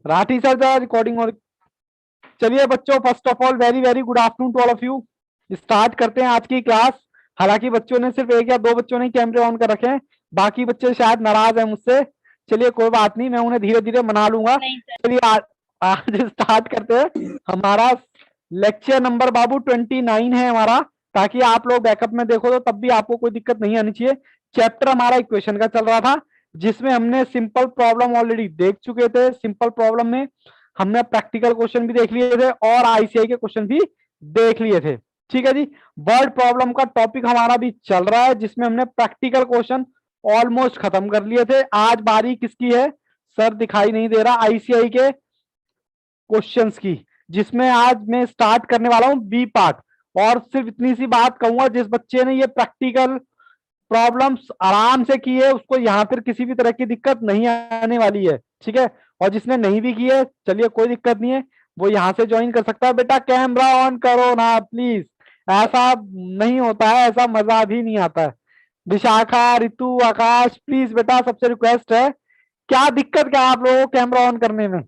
Rathi sir जरा recording और। चलिए बच्चों, first of all very very good afternoon to all of you. Start करते हैं आज की क्लास। हालांकि बच्चों ने सिर्फ एक या दो बच्चों ने कैमरे ऑन कर रखे हैं, बाकी बच्चे शायद नाराज हैं मुझसे। चलिए कोई बात नहीं, मैं उन्हें धीरे धीरे मना लूंगा। चलिए आज स्टार्ट करते हैं। हमारा लेक्चर नंबर बाबू 29 है हमारा, ताकि आप लोग बैकअप में देखो तो तब भी आपको कोई दिक्कत नहीं आनी चाहिए। चैप्टर हमारा इक्वेशन का चल रहा था, जिसमें हमने सिंपल प्रॉब्लम ऑलरेडी देख चुके थे। सिंपल प्रॉब्लम में हमने प्रैक्टिकल क्वेश्चन भी देख लिए थे और आईसीआई के क्वेश्चन भी देख लिए थे। ठीक है जी। वर्ड प्रॉब्लम का टॉपिक हमारा भी चल रहा है, जिसमें हमने प्रैक्टिकल क्वेश्चन ऑलमोस्ट खत्म कर लिए थे। आज बारी किसकी है सर, दिखाई नहीं दे रहा, आईसीआई के क्वेश्चंस की, जिसमें आज मैं स्टार्ट करने वाला हूं बी पार्ट। और सिर्फ इतनी सी बात कहूंगा, जिस बच्चे ने ये प्रैक्टिकल प्रॉब्लम्स आराम से की है उसको यहाँ पर किसी भी तरह की दिक्कत नहीं आने वाली है। ठीक है। और जिसने नहीं भी की है, चलिए कोई दिक्कत नहीं है, वो यहाँ से ज्वाइन कर सकता है। बेटा कैमरा ऑन करो ना प्लीज, ऐसा नहीं होता है, ऐसा मजा भी नहीं आता है। विशाखा, रितु, आकाश, प्लीज बेटा सबसे रिक्वेस्ट है। क्या दिक्कत क्या आप लोगों को कैमरा ऑन करने में?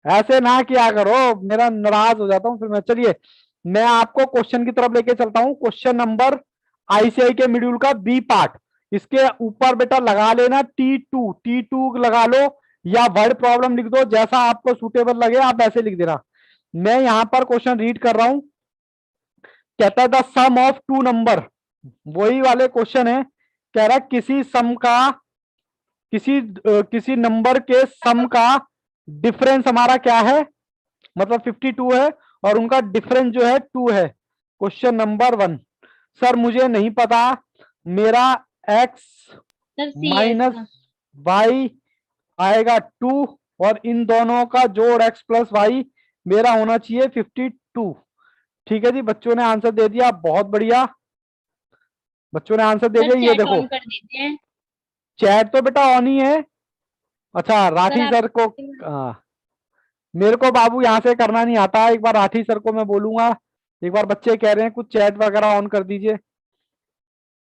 ऐसे ना किया करो, मेरा नाराज हो जाता हूँ फिर मैं। चलिए मैं आपको क्वेश्चन की तरफ लेके चलता हूँ। क्वेश्चन नंबर आईसीआई के मॉड्यूल का बी पार्ट। इसके ऊपर बेटा लगा लेना T2 लगा लो, या वर्ड प्रॉब्लम लिख दो, जैसा आपको सुटेबल लगे आप ऐसे लिख देना। मैं यहां पर क्वेश्चन रीड कर रहा हूं। कहता है the sum of two number, वही वाले क्वेश्चन है। कह रहा है किसी सम का, किसी नंबर के सम का डिफरेंस हमारा क्या है, मतलब 52 है, और उनका डिफरेंस जो है 2 है। Question number 1। सर मुझे नहीं पता, मेरा x माइनस वाई आएगा 2, और इन दोनों का जोड़ x प्लस वाई मेरा होना चाहिए 52। ठीक है जी, बच्चों ने आंसर दे दिया, बहुत बढ़िया, बच्चों ने आंसर दे दिया। ये देखो चैट तो बेटा ऑन ही है। अच्छा राठी सर को मेरे को बाबू यहाँ से करना नहीं आता, एक बार राठी सर को मैं बोलूंगा। एक बार बच्चे कह रहे हैं कुछ चैट वगैरह ऑन कर दीजिए,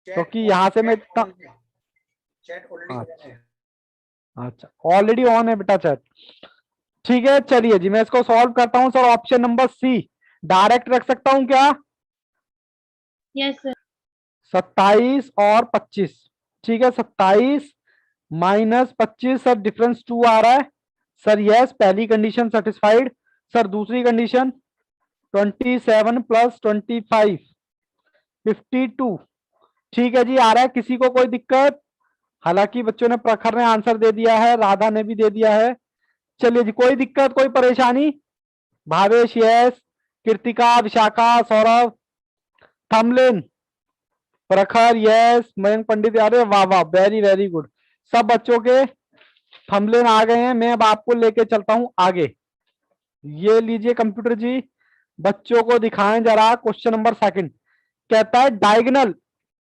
क्योंकि यहाँ से मैं इतना। अच्छा ऑलरेडी ऑन है बेटा चैट। ठीक है चलिए जी, मैं इसको सॉल्व करता हूँ। Sir option number C direct रख सकता हूँ क्या? Yes sir. 27 और 25। ठीक है, 27 माइनस 25, सर डिफरेंस 2 आ रहा है। सर यस, पहली कंडीशन सेटिस्फाइड। सर दूसरी कंडीशन 27 प्लस 25 52। ठीक है जी, आ रहा है, किसी को कोई दिक्कत? हालांकि बच्चों ने, प्रखर ने आंसर दे दिया है, राधा ने भी दे दिया है। चलिए जी, कोई दिक्कत कोई परेशानी? भावेश यस, कृतिका, विशाखा, सौरभ, थमलिन, प्रखर यस, मयंक पंडित, अरे वाह वाह, वेरी वेरी गुड। सब बच्चों के थमलेन आ गए हैं। मैं अब आपको लेके चलता हूं आगे। ये लीजिए कंप्यूटर जी, बच्चों को दिखाएं जरा क्वेश्चन नंबर सेकंड। कहता है diagonal,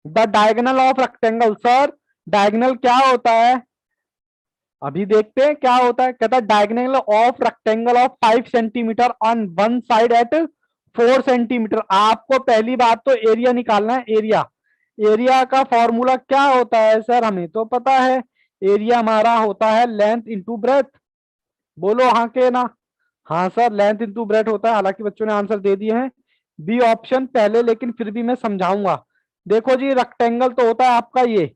the diagonal of rectangle. Sir diagonal क्या होता है, अभी देखते हैं क्या होता है। कहता है diagonal of rectangle of 5 centimetre on one side at 4 centimetre. आपको पहली बात तो एरिया निकालना है। एरिया, एरिया का फॉर्मूला क्या होता है सर, हमें तो पता है। एरिया हमारा होता है लेंथ इंटू ब्रेथ। बोलो हाँ के ना? हाँ सर, लेंथ इंटू ब्रेथ होता है। हालांकि बच्चों ने आंसर दे दिए हैं बी ऑप्शन पहले, लेकिन फिर भी मैं समझाऊंगा। देखो जी, रेक्टेंगल तो होता है आपका ये,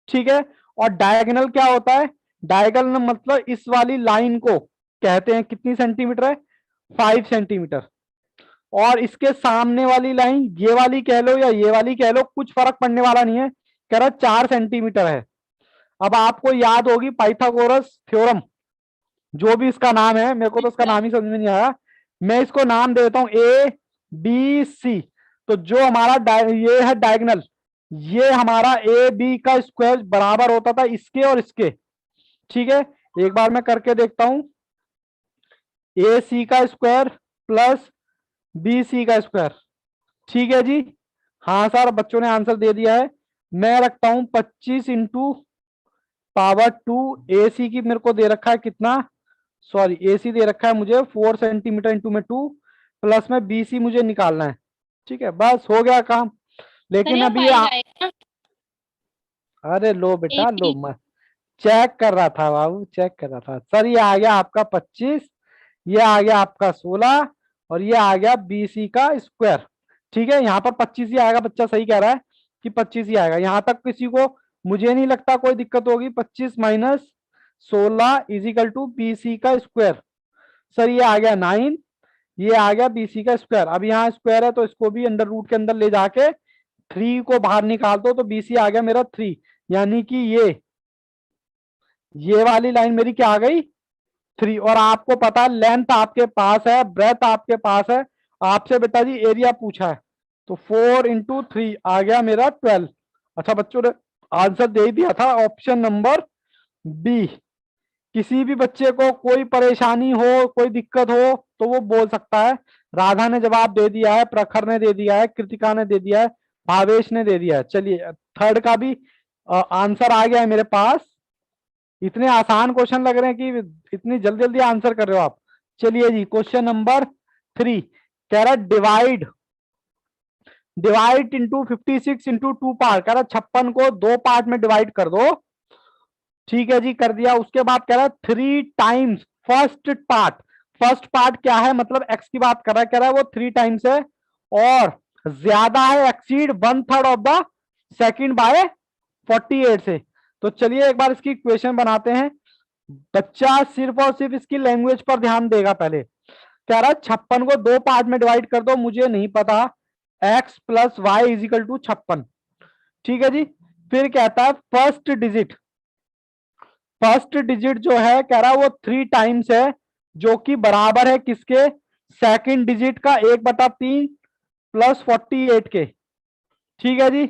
ठीक है, और डायगोनल क्या होता है? डायगोनल मतलब इस वाली लाइन को कहते हैं कितनी सेंटीमीटर है, 5 सेंटीमीटर। और इसके सामने वाली लाइन, ये वाली कह लो या ये वाली कह लो, कुछ फर्क पड़ने वाला नहीं है, कह रहा 4 सेंटीमीटर है। अब आपको याद होगी पाइथागोरस थ्योरम, जो भी इसका नाम है, मेरे को तो इसका नाम ही समझ में नहीं आया। मैं इसको नाम देता हूं ए बी सी। तो जो हमारा ये है डायगोनल, ये हमारा ए बी का स्क्वायर बराबर होता था इसके और इसके। ठीक है, एक बार मैं करके देखता हूं। ए सी का स्क्वायर प्लस बी सी का स्क्वायर। ठीक है जी, हाँ सर बच्चों ने आंसर दे दिया है। मैं रखता हूं 25 इंटू पावर 2। ए सी की मेरे को दे रखा है कितना, सॉरी एसी दे रखा है मुझे 4 सेंटीमीटर इंटू में 2, प्लस में बीसी मुझे निकालना है। ठीक है, बस हो गया काम। लेकिन अभी ये अरे लो बेटा लो, चेक कर रहा था बाबू, चेक कर रहा था। सर ये आ गया आपका 25, ये आ गया आपका 16, और ये आ गया 20 का स्क्वायर। ठीक है, यहाँ पर 25 ही आएगा, बच्चा सही कह रहा है कि 25 ही आएगा। यहाँ तक किसी को मुझे नहीं लगता कोई दिक्कत होगी। 25 - 16 = 20 का स्क्वायर। सर ये आ गया 9, ये आ गया 20 का स्क्वायर। अब यहाँ स्क्वायर है तो इसको भी अंडर रूट के अंदर ले जाके 3 को बाहर निकाल दो तो 20 आ गया मेरा 3। यानी कि ये वाली लाइन मेरी क्या आ गई, 3। और आपको पता है लेंथ आपके पास है, ब्रेथ आपके पास है, आपसे बेटा जी एरिया पूछा है, तो 4 × 3 आ गया मेरा 12। अच्छा बच्चों ने आंसर दे ही दिया था ऑप्शन नंबर बी। किसी भी बच्चे को कोई परेशानी हो, कोई दिक्कत हो तो वो बोल सकता है। राधा ने जवाब दे दिया है, प्रखर ने दे दिया है, कृतिका ने दे दिया है, भावेश ने दे दिया है। चलिए थर्ड का भी आंसर आ गया है मेरे पास। इतने आसान क्वेश्चन लग रहे हैं कि इतनी जल्दी जल्दी आंसर कर रहे हो आप। चलिए जी क्वेश्चन नंबर 3 कह रहा डिवाइड डिवाइड इंटू 56 × 2 पार्ट। कह रहा 56 को 2 पार्ट में डिवाइड कर दो। ठीक है जी, कर दिया। उसके बाद कह रहा 3 times first part. First part क्या है, मतलब एक्स की बात कर रहा है, कह रहा है वो 3 टाइम्स है और ज्यादा है, exceed 1/3 of the second by 48 से। तो चलिए एक बार इसकी इक्वेशन बनाते हैं। बच्चा सिर्फ और सिर्फ इसकी लैंग्वेज पर ध्यान देगा। पहले कह रहा है 56 को 2 पार्ट में डिवाइड कर दो, मुझे नहीं पता x + y = 56। ठीक है जी, फिर कहता है फर्स्ट डिजिट जो है कह रहा है वो 3 टाइम्स है, जो कि बराबर है किसके, सेकंड डिजिट का 1/3 + 48 के। ठीक है जी,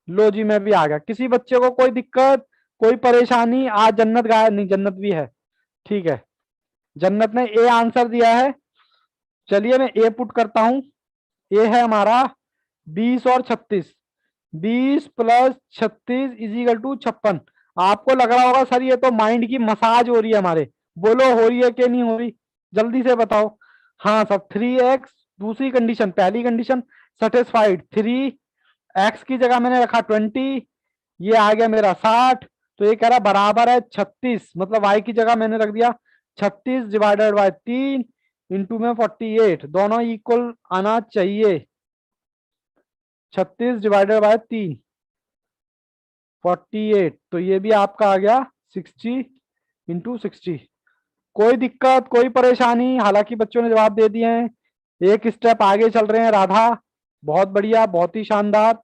लो जी मैं भी आ गया। किसी बच्चे को कोई दिक्कत, कोई परेशानी? आज जन्नत गायब नहीं, जन्नत भी है। ठीक है, जन्नत ने ए आंसर दिया है। चलिए मैं ए पुट करता हूं। ए है हमारा 20 और 36। 20 + 36 = 56। आपको लग रहा होगा सर ये तो माइंड की मसाज हो रही है हमारे। बोलो हो रही है कि नहीं हो रही, जल्दी से बताओ। हाँ सब 3x। दूसरी कंडीशन, पहली कंडीशन सेटिस्फाइड, 3x की जगह मैंने रखा 20, ये आ गया मेरा 60। तो ये कह रहा बराबर है 36, मतलब y की जगह मैंने रख दिया 36/3 इंटू में 48, दोनों इक्वल आना चाहिए। 36/3 48, तो ये भी आपका आ गया 60 × 60। कोई दिक्कत, कोई परेशानी? हालांकि बच्चों ने जवाब दे दिए हैं, एक स्टेप आगे चल रहे हैं। राधा बहुत बढ़िया, बहुत ही शानदार।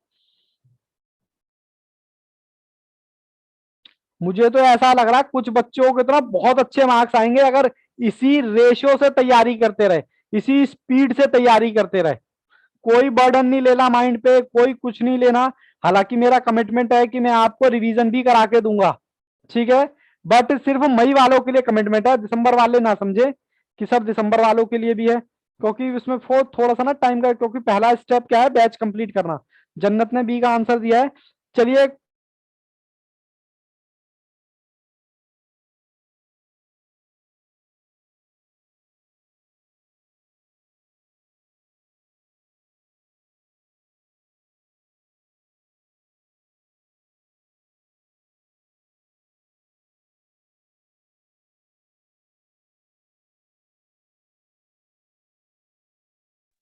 मुझे तो ऐसा लग रहा है कुछ बच्चों की तरफ बहुत अच्छे मार्क्स आएंगे अगर इसी रेशियो से तैयारी करते रहे, इसी स्पीड से तैयारी करते रहे। कोई बर्डन नहीं लेना माइंड पे, कोई कुछ नहीं लेना। हालांकि मेरा कमिटमेंट है कि मैं आपको रिवीजन भी करा के दूंगा। ठीक है, बट सिर्फ मई वालों के लिए कमिटमेंट है, दिसंबर वाले ना समझे कि सर दिसंबर वालों के लिए भी है, क्योंकि उसमें थोड़ा सा ना टाइम का, क्योंकि पहला स्टेप क्या है, बैच कंप्लीट करना। जन्नत ने बी का आंसर दिया है। चलिए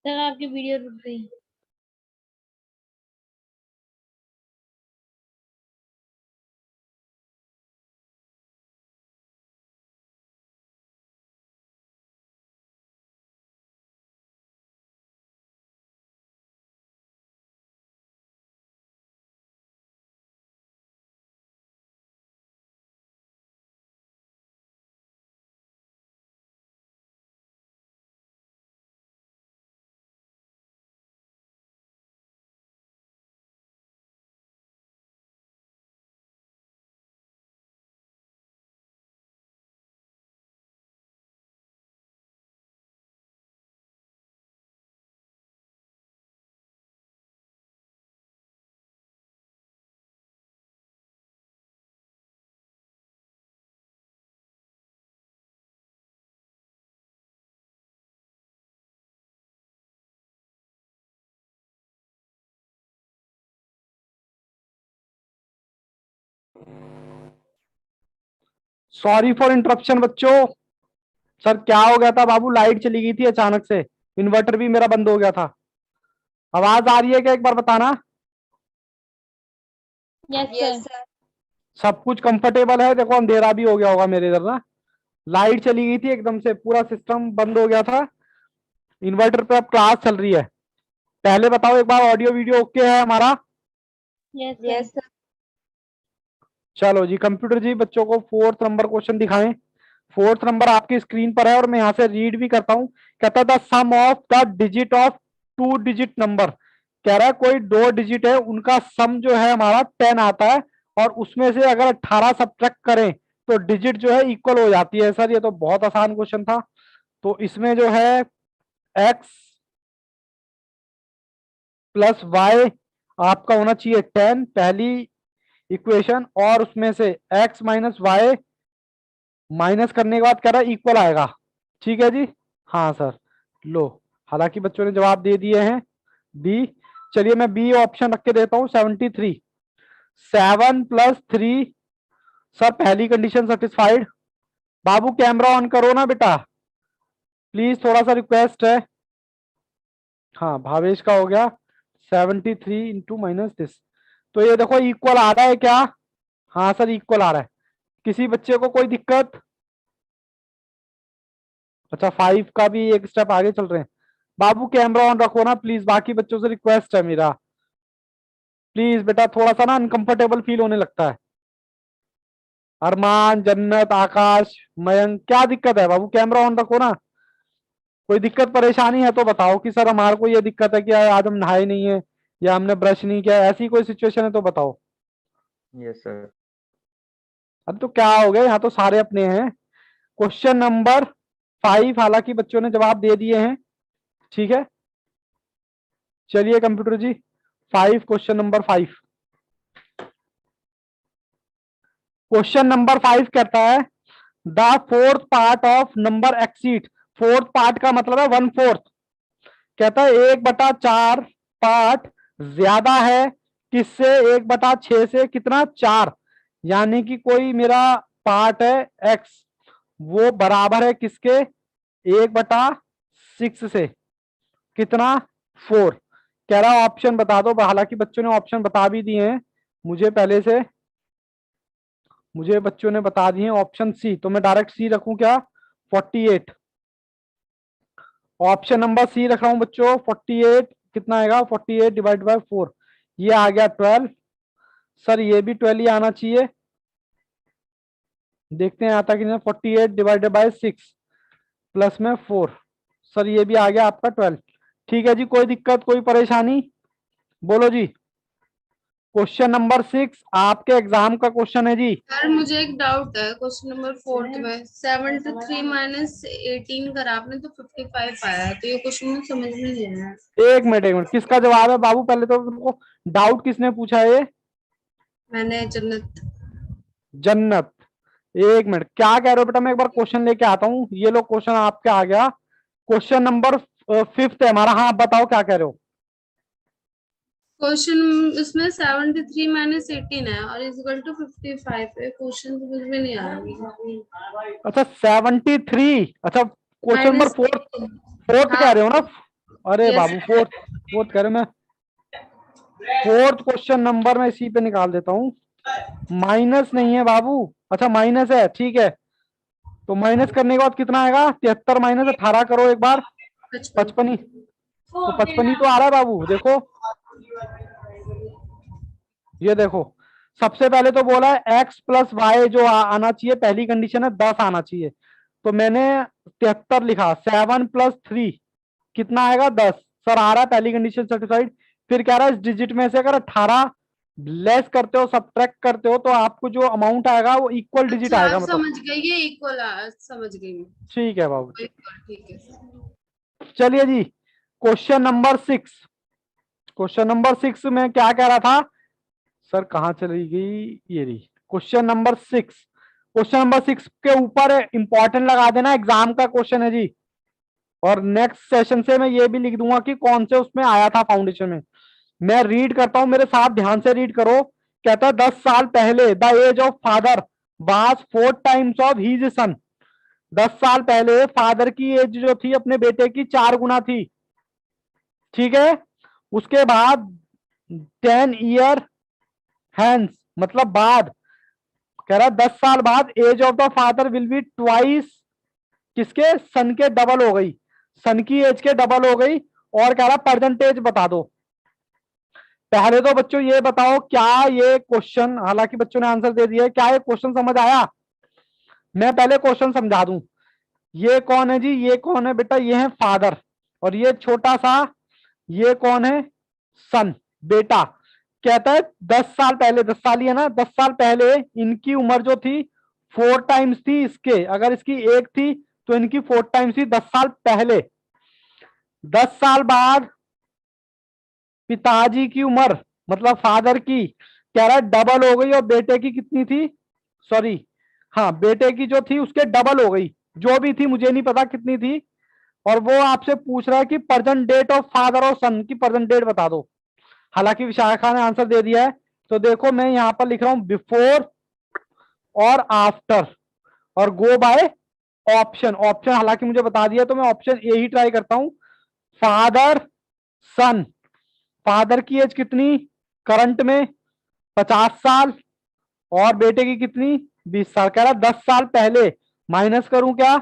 सर आपकी वीडियो रुक गई। सॉरी फॉर इंटरप्शन बच्चों। सर क्या हो गया था बाबू, लाइट चली गई थी अचानक से, इन्वर्टर भी मेरा बंद हो गया था। आवाज आ रही है क्या, एक बार बताना। Yes yes sir. सर। सब कुछ कंफर्टेबल है। देखो अंधेरा भी हो गया होगा मेरे इधर ना, लाइट चली गई थी एकदम से, पूरा सिस्टम बंद हो गया था। इन्वर्टर पे अब क्लास चल रही है। पहले बताओ एक बार, ऑडियो वीडियो ओके है हमारा? Yes yes sir. सर। चलो जी कंप्यूटर जी, बच्चों को फोर्थ नंबर क्वेश्चन दिखाएं। फोर्थ नंबर आपकी स्क्रीन पर है और मैं यहाँ से रीड भी करता हूँ। कहता the sum of the digit of two digit number. कह रहा है कोई दो डिजिट है, उनका सम जो है हमारा 10 आता है, और उसमें से अगर 18 सब्ट्रैक्ट करें तो डिजिट जो है इक्वल हो जाती है। सर ये तो बहुत आसान क्वेश्चन था। तो इसमें जो है एक्स प्लस वाई आपका होना चाहिए 10 पहली इक्वेशन, और उसमें से एक्स माइनस वाई माइनस करने के बाद कह रहा है इक्वल आएगा। ठीक है जी। हाँ सर। लो, हालांकि बच्चों ने जवाब दे दिए हैं बी। चलिए मैं बी ऑप्शन रख के देता हूं, 73। 7 + 3। सर पहली condition satisfied. Babu camera on करो ना बेटा, प्लीज, थोड़ा सा रिक्वेस्ट है। हाँ भावेश का हो गया। 73 इंटू माइनस दिस, तो ये देखो इक्वल आ रहा है क्या? हाँ सर इक्वल आ रहा है। किसी बच्चे को कोई दिक्कत? अच्छा 5 का भी एक स्टेप आगे चल रहे हैं। बाबू कैमरा ऑन रखो ना प्लीज, बाकी बच्चों से रिक्वेस्ट है मेरा, प्लीज बेटा, थोड़ा सा ना अनकंफर्टेबल फील होने लगता है। अरमान, जन्नत, आकाश, मयंक, क्या दिक्कत है? बाबू कैमरा ऑन रखो ना। कोई दिक्कत परेशानी है तो बताओ कि सर हमारे को ये दिक्कत है कि आज हम नहाए नहीं है, या हमने ब्रश नहीं किया, ऐसी कोई सिचुएशन है तो बताओ। Yes sir. अब तो क्या हो गया, यहाँ तो सारे अपने हैं। क्वेश्चन नंबर 5, हालांकि बच्चों ने जवाब दे दिए हैं। ठीक है, चलिए कंप्यूटर जी 5, क्वेश्चन नंबर 5। क्वेश्चन नंबर 5 कहता है the fourth part of number exceed. Fourth part का मतलब है 1/4। कहता है 1/4 पार्ट ज्यादा है किससे? 1/6 से। कितना? 4। यानी कि कोई मेरा पार्ट है एक्स, वो बराबर है किसके? 1/6 से। कितना? 4। कह रहा ऑप्शन बता दो। हालांकि बच्चों ने ऑप्शन बता भी दिए हैं मुझे पहले से, मुझे बच्चों ने बता दिए ऑप्शन सी, तो मैं डायरेक्ट सी रखूं क्या? 48। ऑप्शन नंबर सी रख रहा हूं बच्चों। 48 कितना आएगा? 48 डिवाइड बाय 4, ये आ गया 12। सर ये भी 12 ही आना चाहिए, देखते हैं आता कि नहीं। 48 डिवाइडेड बाय 6 प्लस में 4, सर ये भी आ गया आपका 12। ठीक है जी, कोई दिक्कत कोई परेशानी? बोलो जी। क्वेश्चन नंबर 6 आपके एग्जाम का क्वेश्चन है जी। सर मुझे एक डाउट है क्वेश्चन नंबर 4 में 73 माइनस 18 करा आपने तो 55 आया है, तो ये क्वेश्चन में समझ में नहीं आया। एक मिनट एक मिनट, किसका जवाब है बाबू? पहले तो तुमको डाउट किसने पूछा है ये? मैंने जन्नत। जन्नत। एक मिनट, क्या कह रहे हो बेटा? मैं एक बार क्वेश्चन लेके आता हूँ। ये लो क्वेश्चन आपके आ गया। क्वेश्चन नंबर 5 है हमारा। हाँ बताओ क्या कह रहे हो? क्वेश्चन इसमें 73 माइनस 18 है और इक्वल टू 55 है। क्वेश्चन समझ में नहीं आ रहा। अच्छा 73। अच्छा क्वेश्चन नंबर माइनस 4, फोर्थ कह हाँ रहे हो ना? अरे यस। बाबू फोर्थ, फोर्थ कह रहे हो। मैं फोर्थ क्वेश्चन नंबर में इसी पे निकाल देता हूँ। माइनस नहीं है बाबू। अच्छा माइनस है, ठीक है। तो माइनस करने के बाद कितना आएगा? 73 माइनस 18 करो एक बार। 55। 55 ही, तो 55 ही तो आ रहा है बाबू। देखो ये देखो, सबसे पहले तो बोला है एक्स प्लस वाई जो आना चाहिए, पहली कंडीशन है 10 आना चाहिए, तो मैंने 73 लिखा। 7 + 3 कितना आएगा? 10। सर आ रहा है, पहली कंडीशन सेटिस्फाइड। फिर कह रहा है इस डिजिट में से अगर 18 लेस करते हो, सब्ट्रैक्ट करते हो, तो आपको जो अमाउंट आएगा वो इक्वल डिजिट अच्छा आएगा मतलब। समझ गई, ये इक्वल समझ गई मैं। ठीक है बाबू। ठीक है। चलिए जी क्वेश्चन नंबर 6। क्वेश्चन नंबर 6 में क्या कह रहा था? सर कहाँ चली गई? ये रही क्वेश्चन नंबर 6। क्वेश्चन नंबर 6 के ऊपर इंपॉर्टेंट लगा देना, एग्जाम का क्वेश्चन है जी। और नेक्स्ट सेशन से मैं ये भी लिख दूंगा कि कौन से उसमें आया था फाउंडेशन में। मैं रीड करता हूं, मेरे साथ ध्यान से रीड करो। कहता है 10 साल पहले the age of father was 4 times of his son. 10 साल पहले फादर की एज जो थी अपने बेटे की 4 गुना थी। ठीक है, उसके बाद 10 ईयर हैंस, मतलब बाद, कह रहा 10 साल बाद age of the father will be twice, किसके, सन के डबल हो गई, सन की एज के डबल हो गई। और कह रहा परसेंटेज बता दो। पहले तो बच्चों ये बताओ क्या ये क्वेश्चन, हालांकि बच्चों ने आंसर दे दिया है, क्या ये क्वेश्चन समझ आया? मैं पहले क्वेश्चन समझा दूं। ये कौन है जी, ये कौन है बेटा, ये है फादर, और ये छोटा सा, ये कौन है, सन, बेटा। कहता है 10 साल पहले, 10 साल ही है ना, 10 साल पहले इनकी उम्र जो थी 4 टाइम्स थी इसके, अगर इसकी 1 थी तो इनकी 4 टाइम्स थी 10 साल पहले। 10 साल बाद पिताजी की उम्र, मतलब फादर की, कह रहा है डबल हो गई, और बेटे की कितनी थी, सॉरी, हाँ बेटे की जो थी उसके डबल हो गई, जो भी थी मुझे नहीं पता कितनी थी। और वो आपसे पूछ रहा है कि प्रेजेंट डेट ऑफ फादर और सन की प्रेजेंट डेट बता दो। हालांकि विशाखा ने आंसर दे दिया है, तो देखो मैं यहां पर लिख रहा हूं बिफोर और आफ्टर, और गो बाय ऑप्शन। ऑप्शन हालांकि मुझे बता दिया, तो मैं ऑप्शन ए ही ट्राई करता हूं। फादर, सन, फादर की एज कितनी करंट में, 50 साल, और बेटे की कितनी, 20 साल। कह रहा 10 साल पहले, माइनस करूं क्या,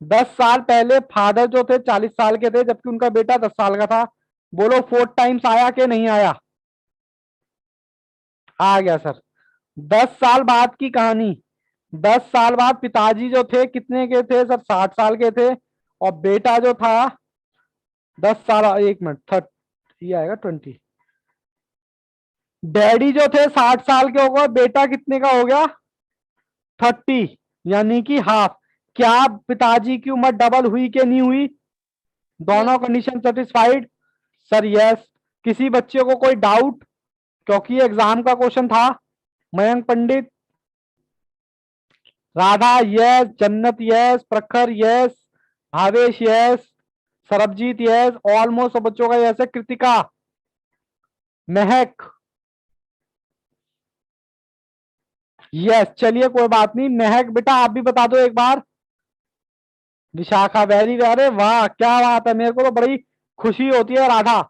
10 साल पहले फादर जो थे 40 साल के थे, जबकि उनका बेटा 10 साल का था। बोलो 4 टाइम्स आया कि नहीं आया? आ गया सर। 10 साल बाद की कहानी, 10 साल बाद पिताजी जो थे कितने के थे सर, 60 साल के थे, और बेटा जो था 10 साल, 1 मिनट, 30 आएगा 20। डैडी जो थे 60 साल के हो गए, बेटा कितने का हो गया, 30, यानी कि हाफ। क्या पिताजी की उम्र डबल हुई कि नहीं हुई? दोनों कंडीशन सेटिस्फाइड? Sir yes. किसी बच्चे को कोई डाउट? क्योंकि एग्जाम का क्वेश्चन था। मयंक पंडित, राधा यस, जन्नत यस, प्रखर yes, Bhavesh yes, Sarabjit yes, almost सब बच्चों का यस है। कृतिका, महक यस, चलिए कोई बात नहीं। महक बेटा आप भी बता दो एक बार। विशाखा वेरी वेरी, वाह क्या बात है, मेरे को तो बड़ी खुशी होती है राधा,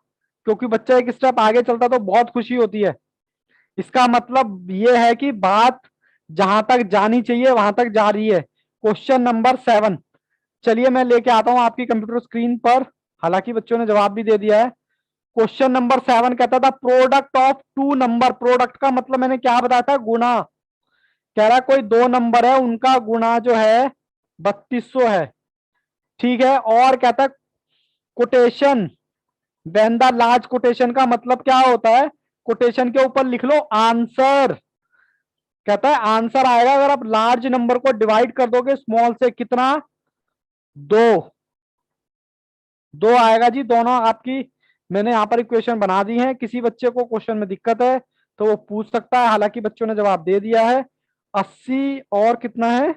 क्योंकि बच्चा एक स्टेप आगे चलता तो बहुत खुशी होती है। इसका मतलब ये है कि बात जहां तक जानी चाहिए वहां तक जा रही है। क्वेश्चन नंबर 7, चलिए मैं लेके आता हूं आपकी कंप्यूटर स्क्रीन पर, हालांकि बच्चों ने जवाब भी दे दिया है। क्वेश्चन नंबर 7 कहता था प्रोडक्ट ऑफ 2 नंबर, प्रोडक्ट का मतलब मैंने क्या बताया था, गुणा। कह रहा कोई 2 नंबर है उनका गुणा जो है 3200 है। ठीक है, और कहता है quotation, when the large quotation का मतलब क्या होता है, कोटेशन के ऊपर लिख लो आंसर। कहता है आंसर आएगा अगर आप लार्ज नंबर को डिवाइड कर दोगे स्मॉल से, कितना, 2। 2 आएगा जी, दोनों आपकी मैंने यहां पर इक्वेशन बना दी है। किसी बच्चे को क्वेश्चन में दिक्कत है तो वो पूछ सकता है, हालांकि बच्चों ने जवाब दे दिया है। 80 और कितना है,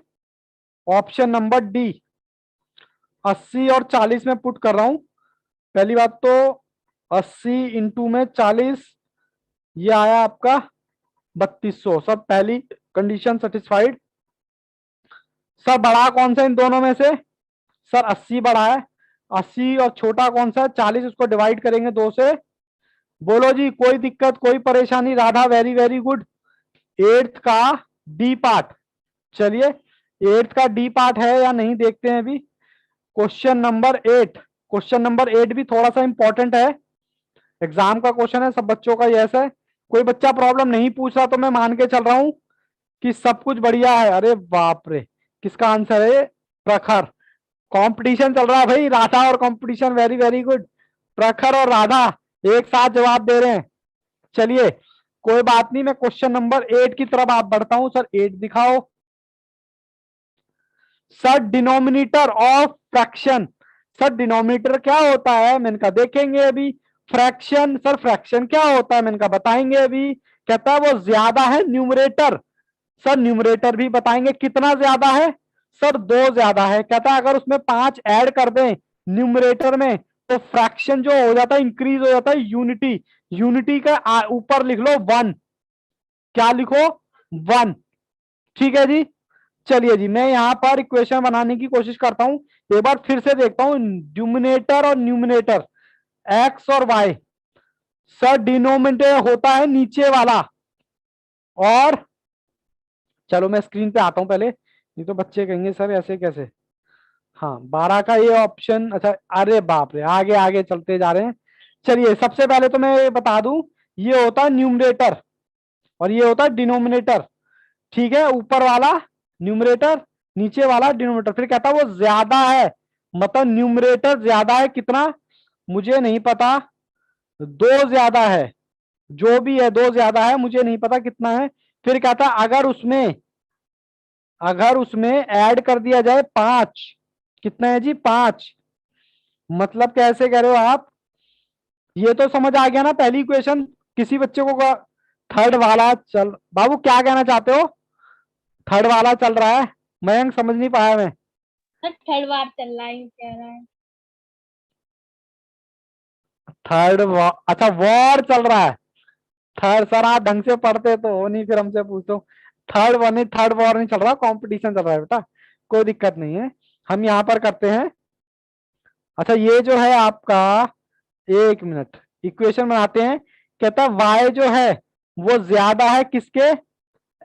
ऑप्शन नंबर डी, 80 और 40 में पुट कर रहा हूं। पहली बात तो 80 इंटू में 40, ये आया आपका 3200। सब पहली कंडीशन सेटिस्फाइड। सर बड़ा कौन सा इन दोनों में से, सर 80 बड़ा है, 80 और छोटा कौन सा है 40, उसको डिवाइड करेंगे 2 से। बोलो जी कोई दिक्कत कोई परेशानी? Radha very very good. 8th का डी पार्ट, चलिए 8th का डी पार्ट है या नहीं देखते हैं अभी। क्वेश्चन नंबर 8, क्वेश्चन नंबर 8 भी थोड़ा सा इंपॉर्टेंट है, एग्जाम का क्वेश्चन है, सब बच्चों का यस है। कोई बच्चा प्रॉब्लम नहीं पूछ रहा तो मैं मान के चल रहा हूं कि सब कुछ बढ़िया है। अरे बाप रे, किसका आंसर है, प्रखर। कंपटीशन चल रहा है भाई, राधा और कंपटीशन, वेरी वेरी गुड। प्रखर और राधा एक साथ जवाब दे रहे हैं। चलिए कोई बात नहीं, मैं क्वेश्चन नंबर 8 की तरफ आप बढ़ता हूं। सर 8 दिखाओ। Sir denominator of fraction, sir denominator क्या होता है, मैंने कहा देखेंगे अभी। फ्रैक्शन, सर फ्रैक्शन क्या होता है, मैंने कहा बताएंगे अभी। कहता है वो ज्यादा है न्यूमरेटर, सर न्यूमरेटर भी बताएंगे। कितना ज्यादा है, सर 2 ज्यादा है। कहता है अगर उसमें 5 ऐड कर दें न्यूमरेटर में तो फ्रैक्शन जो हो जाता है इंक्रीज हो जाता है यूनिटी। यूनिटी का ऊपर लिख लो 1, क्या लिखो 1। ठीक है जी। चलिए जी, मैं यहाँ पर इक्वेशन बनाने की कोशिश करता हूं, एक बार फिर से देखता हूं डिनोमिनेटर और न्यूमिनेटर एक्स और वाई। सर डिनोमिनेटर होता है नीचे वाला, और चलो मैं स्क्रीन पे आता हूं पहले, नहीं तो बच्चे कहेंगे सर ऐसे कैसे। हाँ 12 का ये ऑप्शन, अच्छा अरे बाप रे, आगे आगे चलते जा रहे हैं। चलिए सबसे पहले तो मैं ये बता दूं, ये होता है न्यूमरेटर और ये होता है डिनोमिनेटर। ठीक है, ऊपर वाला न्यूमरेटर, नीचे वाला डिनोमिनेटर। फिर कहता है वो ज्यादा है, मतलब न्यूमरेटर ज्यादा है कितना, मुझे नहीं पता, दो ज्यादा है, जो भी है दो ज्यादा है, मुझे नहीं पता कितना है। फिर कहता है अगर उसमें ऐड कर दिया जाए 5, कितना है जी 5, मतलब कैसे कह रहे हो आप, ये तो समझ आ गया ना पहली इक्वेशन। किसी बच्चे को थर्ड वाला चल, बाबू क्या कहना चाहते हो, थर्ड वाला चल रहा है, मयंक समझ नहीं पाया मैं। सर थर्ड बार चल रहा है कह रहा है। अच्छा वॉर चल रहा है, थर्ड सर आप ढंग से पढ़ते तो हो नहीं, फिर हमसे पूछो। थर्ड वन नहीं, थर्ड वॉर नहीं चल रहा, कंपटीशन चल रहा है बेटा, कोई दिक्कत नहीं है। हम यहाँ पर करते हैं, अच्छा ये जो है आपका, एक मिनट, इक्वेशन बनाते हैं। कहता y जो है वो ज्यादा है किसके,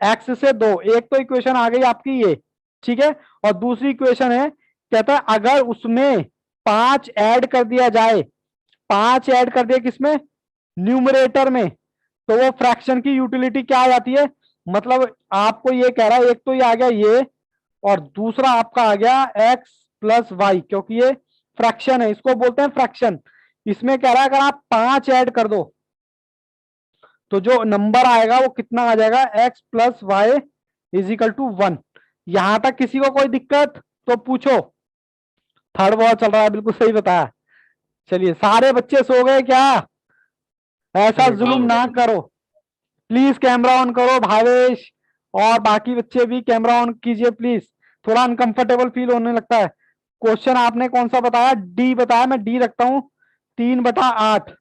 x से 2, एक तो इक्वेशन आ गई आपकी ये, ठीक है। और दूसरी इक्वेशन है, कहता है अगर उसमें 5 ऐड कर दिया जाए, 5 ऐड कर दिया किसमें, न्यूमरेटर में, तो वो फ्रैक्शन की यूटिलिटी क्या आ जाती है, मतलब आपको ये कह रहा है, एक तो ये आ गया ये, और दूसरा आपका आ गया x प्लस वाई, क्योंकि ये फ्रैक्शन है, इसको बोलते हैं फ्रैक्शन। इसमें कह रहा है अगर आप 5 ऐड कर दो तो जो नंबर आएगा वो कितना आ जाएगा, x plus Y is equal to 1। यहां तक किसी को कोई दिक्कत तो पूछो। थर्ड वॉर चल रहा है, बिल्कुल सही बताया। चलिए सारे बच्चे सो गए क्या, ऐसा नहीं जुल्म सर। ना करो, प्लीज कैमरा ऑन करो भावेश, और बाकी बच्चे भी कैमरा ऑन कीजिए प्लीज, थोड़ा अनकंफर्टेबल फील होने लगता है। क्वेश्चन आपने कौन सा बताया, डी बताया, मैं डी रखता हूं, 3/8।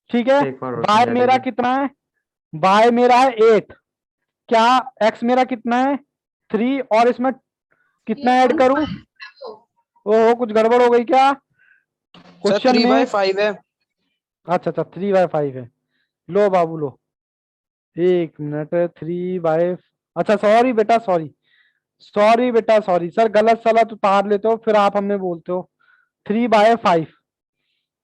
ठीक है, एक बार और बाय समझा मेरा दीजिए। कितना है, बाय मेरा है 8, क्या एक्स मेरा कितना है 3, और इसमें कितना ऐड करूं, 3.5 है वो। ओहो कुछ गड़बड़ हो गई क्या सर क्वेश्चन में। 3/5 है। अच्छा अच्छा 3/5 है, लो बाबू लो, एक मिनट, 3/, अच्छा सॉरी बेटा सॉरी, सॉरी बेटा सॉरी, सर गलत सलत उतार लेते हो फिर आप हमें बोलते हो। 3/5,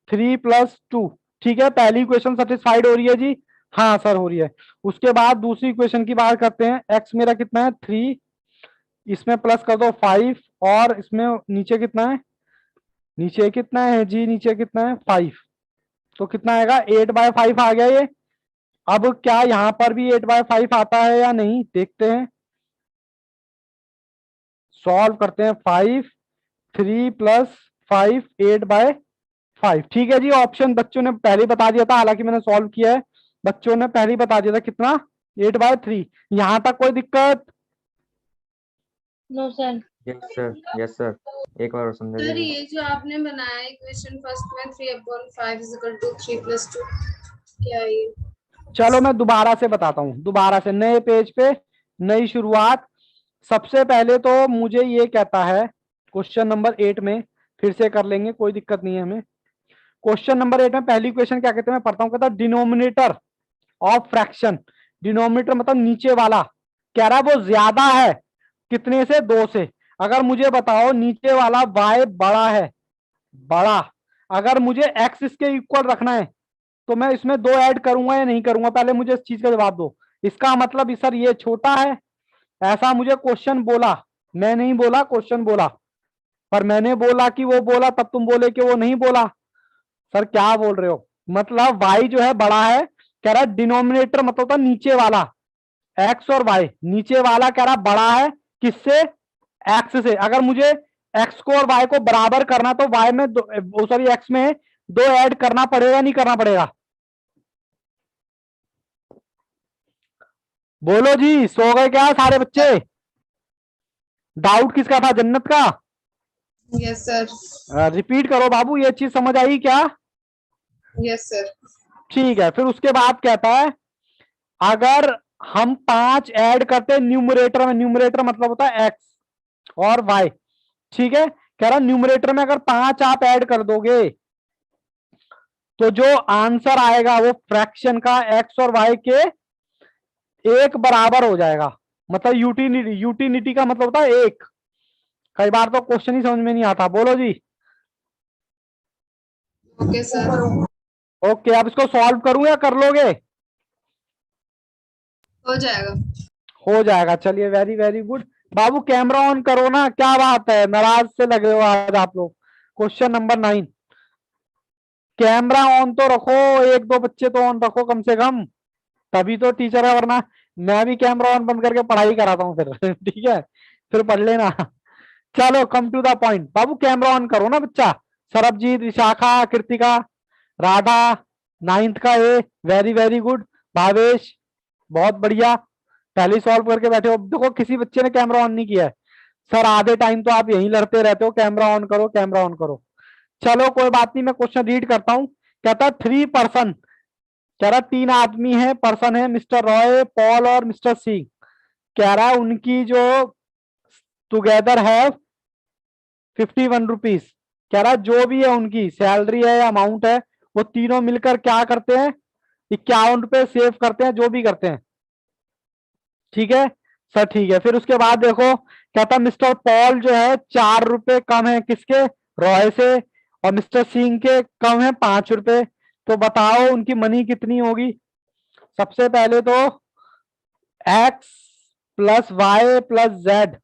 3+2, ठीक है, पहली इक्वेशन सेटिस्फाइड हो रही है जी, हाँ सर हो रही है। उसके बाद दूसरी इक्वेशन की बात करते हैं, एक्स मेरा कितना है 3, इसमें प्लस कर दो 5, और इसमें नीचे कितना है, नीचे कितना है जी, नीचे कितना है 5, तो कितना आएगा 8/5 आ गया ये। अब क्या यहाँ पर भी 8/5 आता है या नहीं, देखते हैं, सॉल्व करते हैं। 5, 3+5, 8/5, ठीक है जी। ऑप्शन बच्चों ने पहले ही बता दिया था, हालांकि मैंने सॉल्व किया है, बच्चों ने पहले ही बता दिया था कितना, 8/3। यहां तक कोई दिक्कत, no sir. Yes sir, yes sir, एक बार और समझा सर दीजिए। ये जो आपने बनाया इक्वेशन फर्स्ट में 3/5 इज इक्वल टू 3+2, क्या है ये। चलो मैं दोबारा से बताता हूं, दोबारा से नए पेज पे नई शुरुआत। सबसे पहले तो मुझे ये कहता है, क्वेश्चन नंबर 8 में फिर से कर लेंगे, कोई दिक्कत नहीं है हमें। क्वेश्चन नंबर 8 में पहली क्वेश्चन क्या कहते हैं, मैं पढ़ता हूं, कहता है डिनोमिनेटर ऑफ फ्रैक्शन, डिनोमिनेटर मतलब नीचे वाला, कह रहा है वो ज्यादा है कितने से, 2 से। अगर मुझे बताओ नीचे वाला y बड़ा है, बड़ा, अगर मुझे x इसके इक्वल रखना है तो मैं इसमें 2 ऐड करूंगा या नहीं करूंगा, पहले मुझे इस चीज का जवाब दो। इसका मतलब सर ये छोटा है, ऐसा मुझे क्वेश्चन बोला, मैं नहीं बोला, क्वेश्चन बोला, पर मैंने बोला कि वो बोला, तब तुम बोले कि वो नहीं बोला। सर क्या बोल रहे हो, मतलब y जो है बड़ा है, कह रहा है डिनोमिनेटर मतलब होता नीचे वाला, x और y, नीचे वाला कह रहा बड़ा है किससे, x से। अगर मुझे x को और y को बराबर करना तो y में सॉरी x में 2 ऐड करना पड़ेगा, नहीं करना पड़ेगा, बोलो जी, सो गए क्या सारे बच्चे, डाउट किसका था, जन्नत का, यस सर। रिपीट करो बाबू, ये चीज समझ आई क्या। Yes sir. ठीक है, फिर उसके बाद कहता है अगर हम 5 ऐड करते हैं न्यूमरेटर में, न्यूमरेटर मतलब होता है एक्स और वाई, ठीक है। कह रहा न्यूमरेटर में अगर 5 आप ऐड कर दोगे तो जो आंसर आएगा वो फ्रैक्शन का एक्स और वाई के एक बराबर हो जाएगा। मतलब यूटिलिटी, यूटिलिटी का मतलब होता है एक। कई बार तो क्वेश्चन ही समझ में नहीं आता। बोलो जी। Okay sir. ओके, अब इसको सॉल्व करूं या कर लोगे? हो जाएगा। हो जाएगा, चलिए very very good. Babu camera on करो ना, क्या बात है, नाराज से लगे हो आज आप लोग। क्वेश्चन नंबर 9, कैमरा ऑन तो रखो, एक दो बच्चे तो ऑन रखो कम से कम, तभी तो टीचर है, वरना मैं भी कैमरा ऑन बंद करके पढ़ाई कराता हूँ फिर ठीक है, फिर पढ़ लेना। चलो कम टू द पॉइंट। बाबू कैमरा ऑन करो ना बच्चा। सरबजीत, विशाखा, कृतिका, राधा, 9th का A, very very good. Bhavesh, बहुत बढ़िया, पहले सॉल्व करके बैठे हो। देखो किसी बच्चे ने कैमरा ऑन नहीं किया है। सर आधे टाइम तो आप यहीं लड़ते रहते हो, कैमरा ऑन करो कैमरा ऑन करो। चलो कोई बात नहीं, मैं क्वेश्चन रीड करता हूं। कहता 3 पर्सन, कह रहा 3 आदमी है, पर्सन है, मिस्टर रॉय, पॉल और मिस्टर सिंह। कह रहा है उनकी जो टुगेदर है 51 रुपीज। कह रहा है जो भी है उनकी सैलरी है या अमाउंट है, वो तीनों मिलकर क्या करते हैं, 51 रुपए सेव करते हैं, जो भी करते हैं, ठीक है सर, ठीक है। फिर उसके बाद देखो, कहता मिस्टर पॉल जो है 4 रुपए कम है किसके, रॉय से, और मिस्टर सिंह के कम है 5 रुपए। तो बताओ उनकी मनी कितनी होगी। सबसे पहले तो X plus Y plus Z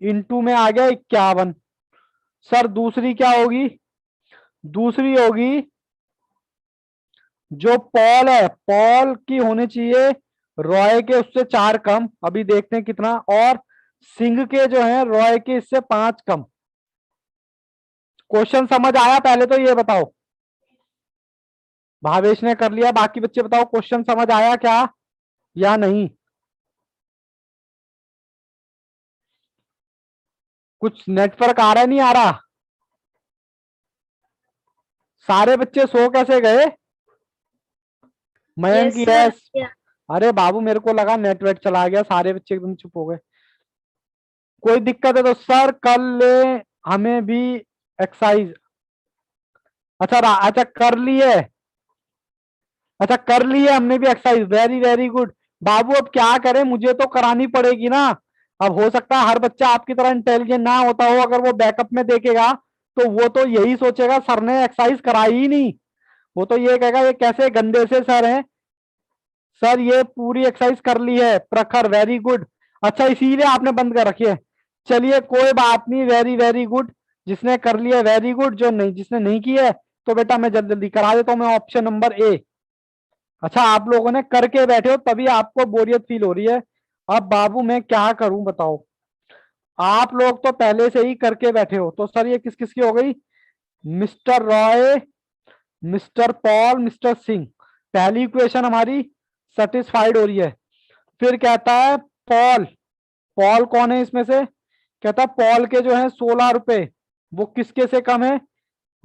into में आ गया 51। सर दूसरी क्या होगी, दूसरी होगी जो पॉल है, पॉल की होनी चाहिए रॉय के उससे 4 कम, अभी देखते हैं कितना, और सिंह के जो है रॉय के इससे 5 कम। क्वेश्चन समझ आया? पहले तो ये बताओ। भावेश ने कर लिया, बाकी बच्चे बताओ क्वेश्चन समझ आया क्या या नहीं? कुछ नेटवर्क आ रहा है, नहीं आ रहा? सारे बच्चे सो कैसे गए? Mayank Yes, sir. यस। अरे बाबू मेरे को लगा नेटवर्क चला गया, सारे बच्चे एकदम चुप हो गए। कोई दिक्कत है तो सर कल ले, हमें भी एक्सरसाइज। अच्छा अच्छा कर लिए, अच्छा कर लिए हमने भी एक्सरसाइज, वेरी वेरी गुड। बाबू अब क्या करें, मुझे तो करानी पड़ेगी ना। अब हो सकता है हर बच्चा आपकी तरह इंटेलिजेंट ना होता हो, अगर वो बैकअप में देखेगा तो वो तो यही सोचेगा सर ने एक्सरसाइज कराई ही नहीं। वो तो ये कहेगा ये कैसे गंदे से सर हैं। सर ये पूरी एक्सरसाइज कर ली है प्रखर, वेरी गुड। अच्छा इसीलिए आपने बंद कर रखी है। चलिए कोई बात नहीं, वेरी वेरी गुड। जिसने कर लिया वेरी गुड, जो नहीं, जिसने नहीं की है तो बेटा मैं जल्दी जल्दी करा देता हूं। मैं ऑप्शन नंबर ए। अच्छा आप लोगों ने करके बैठे हो तभी आपको बोरियत फील हो रही है। अब बाबू मैं क्या करूं बताओ, आप लोग तो पहले से ही करके बैठे हो। तो सर ये किस किस की हो गई, mister Roy, mister Paul, mister Singh. पहली इक्वेशन हमारी सेटिस्फाइड हो रही है। फिर कहता है पॉल, पॉल कौन है इसमें से, कहता है पॉल के जो है 16 रुपए, वो किसके से कम है,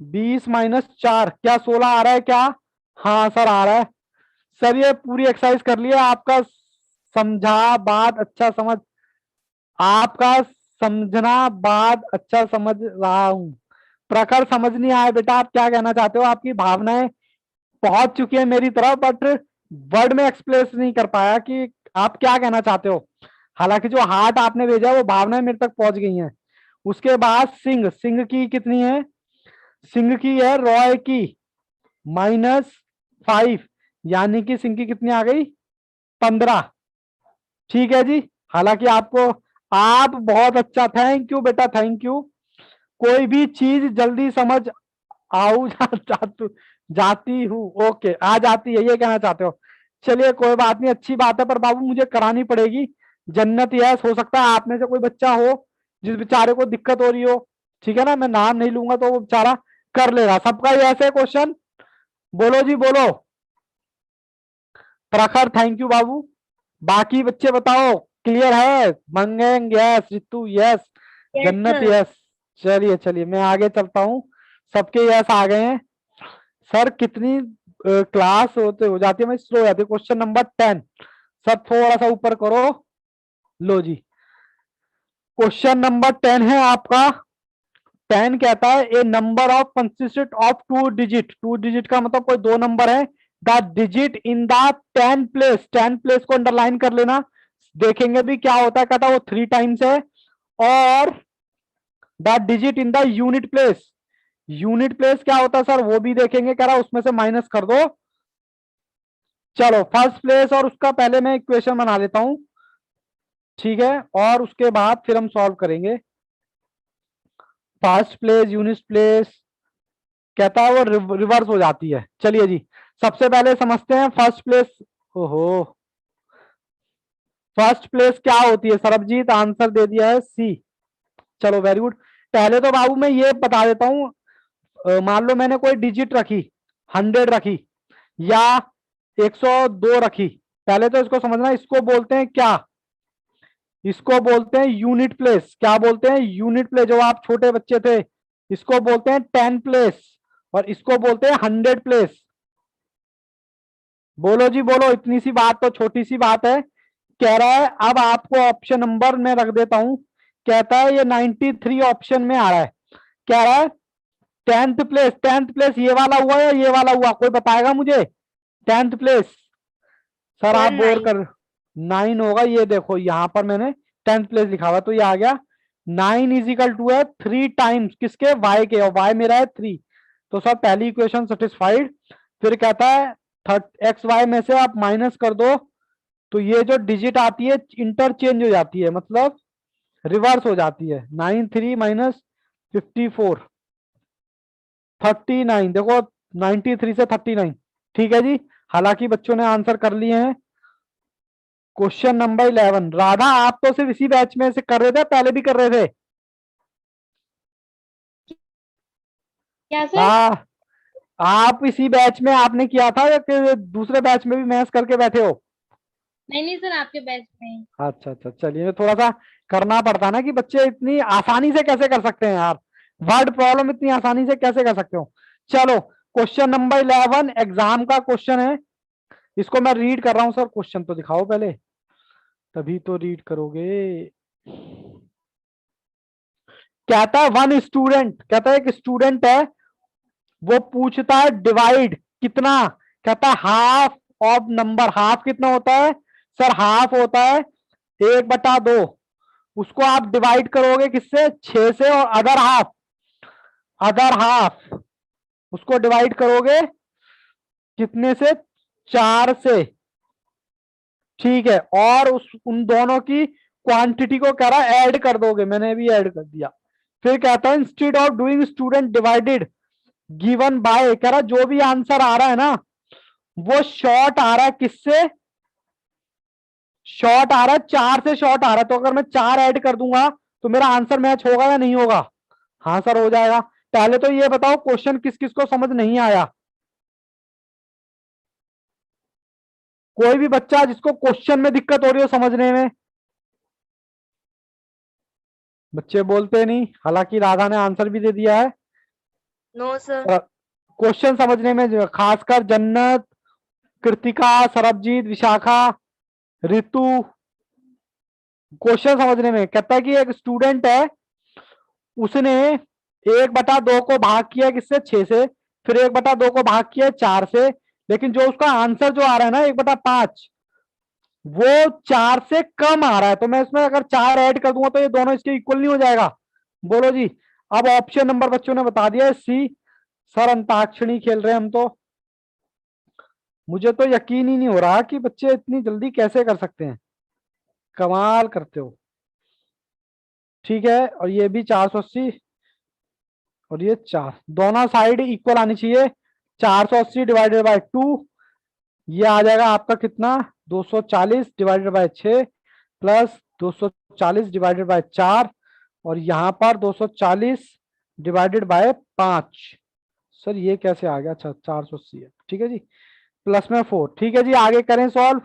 20 - 4। क्या 16 आ रहा है क्या? हाँ सर आ रहा है। सर ये पूरी एक्सरसाइज कर लिया आपका, समझा बात अच्छा समझ, आपका समझना बात अच्छा समझ रहा हूं। प्रखर समझ नहीं आया बेटा, आप क्या कहना चाहते हो, आपकी भावनाएं पहुंच चुकी है मेरी तरफ, बट वर्ड में एक्सप्रेस नहीं कर पाया कि आप क्या कहना चाहते हो। हालांकि जो हार्ट आपने भेजा वो भावनाएं मेरे तक पहुंच गई हैं। उसके बाद सिंह, सिंह की कितनी है, सिंह की है रॉय की -5, यानी कि सिंह की कितनी आ गई, 15। ठीक है जी। हालांकि आपको, आप बहुत अच्छा, थैंक यू बेटा थैंक यू। कोई भी चीज जल्दी समझ आऊ जाती हूँ, ओके आ जाती है ये कहना चाहते हो। चलिए कोई बात नहीं, अच्छी बात है, पर बाबू मुझे करानी पड़ेगी। जन्नत यस, हो सकता है आप में से कोई बच्चा हो जिस बेचारे को दिक्कत हो रही हो, ठीक है ना, मैं नाम नहीं लूंगा तो वो बेचारा कर लेगा। सबका ये ऐसे क्वेश्चन, बोलो जी बोलो। प्रखर थैंक यू बाबू। बाकी बच्चे बताओ क्लियर है? मंगेंग यस, रितु यस, Yes, जन्नत sir. यस। चलिए चलिए मैं आगे चलता हूँ, सबके यस आ गए हैं। सर कितनी क्लास होते हो जाती है, मैं स्लो हो जाती है। क्वेश्चन नंबर 10, सर थोड़ा सा ऊपर करो। लो जी, क्वेश्चन नंबर 10 है आपका। 10 कहता है a number of consist of 2 digit. 2 digit का मतलब कोई 2 नंबर है। The digit in the 10 place, 10 place को अंडरलाइन कर लेना। देखेंगे भी क्या होता है, कहता है वो 3 टाइम्स है। और the digit in the unit place, unit place क्या होता है सर वो भी देखेंगे, कह रहा उसमें से माइनस कर दो। चलो फर्स्ट प्लेस और उसका पहले मैं इक्वेशन बना लेता हूं, ठीक है, और उसके बाद फिर हम सॉल्व करेंगे। फर्स्ट प्लेस यूनिट प्लेस कहता है वो रिवर्स हो जाती है। चलिए जी, सबसे पहले समझते हैं फर्स्ट प्लेस। ओहो, फर्स्ट प्लेस क्या होती है? सरबजीत आंसर दे दिया है सी। चलो वेरी गुड। पहले तो बाबू मैं ये बता देता हूं, मान लो मैंने कोई डिजिट रखी, 100 रखी या 102 रखी। पहले तो इसको समझना, इसको बोलते हैं क्या? इसको बोलते हैं यूनिट प्लेस। क्या बोलते हैं? Unit place. जो आप छोटे बच्चे थे इसको बोलते हैं 10 प्लेस, और इसको बोलते हैं 100 प्लेस। बोलो जी बोलो, इतनी सी बात तो छोटी सी बात है। कह रहा है अब आपको ऑप्शन नंबर में रख देता हूं, कहता है ये 93 ऑप्शन में आ रहा है। कह रहा है 10th प्लेस। 10th प्लेस ये वाला हुआ या ये वाला हुआ? कोई बताएगा मुझे? 10th प्लेस सर आप बोर कर 9 होगा। ये देखो यहां पर मैंने 10th प्लेस लिखा हुआ तो ये आ गया 9 इजिकल टू है 3 टाइम्स किसके? वाई के, और वाई मेरा है 3। तो सर पहली इक्वेशन सेटिस्फाइड। फिर कहता है एक्स वाई में से आप माइनस कर दो, तो ये जो डिजिट आती है इंटरचेंज हो जाती है, मतलब रिवर्स हो जाती है। 93 माइनस 54 39। देखो 93 से 39, ठीक है जी। हालांकि बच्चों ने आंसर कर लिए हैं। Question number 11। राधा आप तो सिर्फ इसी बैच में से कर रहे थे, पहले भी कर रहे थे? क्या सर? हाँ, आप इसी बैच में आपने किया था या कि दूसरे बैच में भी मैथ्स करके बैठे हो? नहीं नहीं सर, आपके बैच में ही। अच्छा अच्छा, चलिए थोड़ा सा करना पड़ता ना कि बच्चे इतनी आसानी से कैसे कर सकते हैं यार, वर्ड प्रॉब्लम इतनी आसानी से कैसे कर सकते हो। चलो क्वेश्चन नंबर 11 एग्जाम का क्वेश्चन है। इसको मैं रीड कर रहा हूं सर, क्वेश्चन तो दिखाओ पहले, तभी तो रीड करोगे। कहता है वन स्टूडेंट, कहता है एक स्टूडेंट है, वो पूछता है डिवाइड कितना? कहता है हाफ ऑफ नंबर। हाफ कितना होता है सर? हाफ होता है 1/2। उसको आप डिवाइड करोगे किससे? 6 से। और अदर हाफ, अदर हाफ उसको डिवाइड करोगे कितने से? 4 से, ठीक है। और उन दोनों की क्वांटिटी को कह रहा है ऐड कर दोगे, मैंने भी ऐड कर दिया। फिर कहता है instead of doing student divided given by, कह रहा जो भी आंसर आ रहा है ना वो शॉर्ट आ रहा है किससे? शॉर्ट आ रहा है 4 से, शॉर्ट आ रहा है। तो अगर मैं 4 ऐड कर दूंगा तो मेरा आंसर मैच होगा या नहीं होगा? हाँ सर हो जाएगा। पहले तो ये बताओ क्वेश्चन किस किस को समझ नहीं आया? कोई भी बच्चा जिसको क्वेश्चन में दिक्कत हो रही हो समझने में? बच्चे बोलते नहीं, हालांकि राधा ने आंसर भी दे दिया है। No sir. क्वेश्चन समझने में खासकर जन्नत, कृतिका, सरबजीत, विशाखा, ऋतु, क्वेश्चन समझने में कहता है कि एक स्टूडेंट है, उसने 1/2 को भाग किया किससे? 6 से। फिर 1/2 को भाग किया 4 से। लेकिन जो उसका आंसर जो आ रहा है ना 1/5, वो 4 से कम आ रहा है। तो मैं इसमें अगर 4 ऐड कर दूंगा तो ये दोनों इसके इक्वल नहीं हो जाएगा? बोलो जी। अब ऑप्शन नंबर बच्चों ने बता दिया है सी। सर अंताक्षरी खेल रहे हैं हम तो, मुझे तो यकीन ही नहीं हो रहा कि बच्चे इतनी जल्दी कैसे कर सकते हैं, कमाल करते हो। ठीक है, और ये भी 480 और ये 4, दोनों साइड इक्वल आनी चाहिए। 480 डिवाइडेड बाय 2, ये आ जाएगा आपका कितना? 240 divided by 6 plus 240 divided by 4, और यहां पर 240 डिवाइडेड बाय 5। सर ये कैसे आ गया? अच्छा 480 है, ठीक है जी, प्लस में 4। ठीक है जी, आगे करें सॉल्व।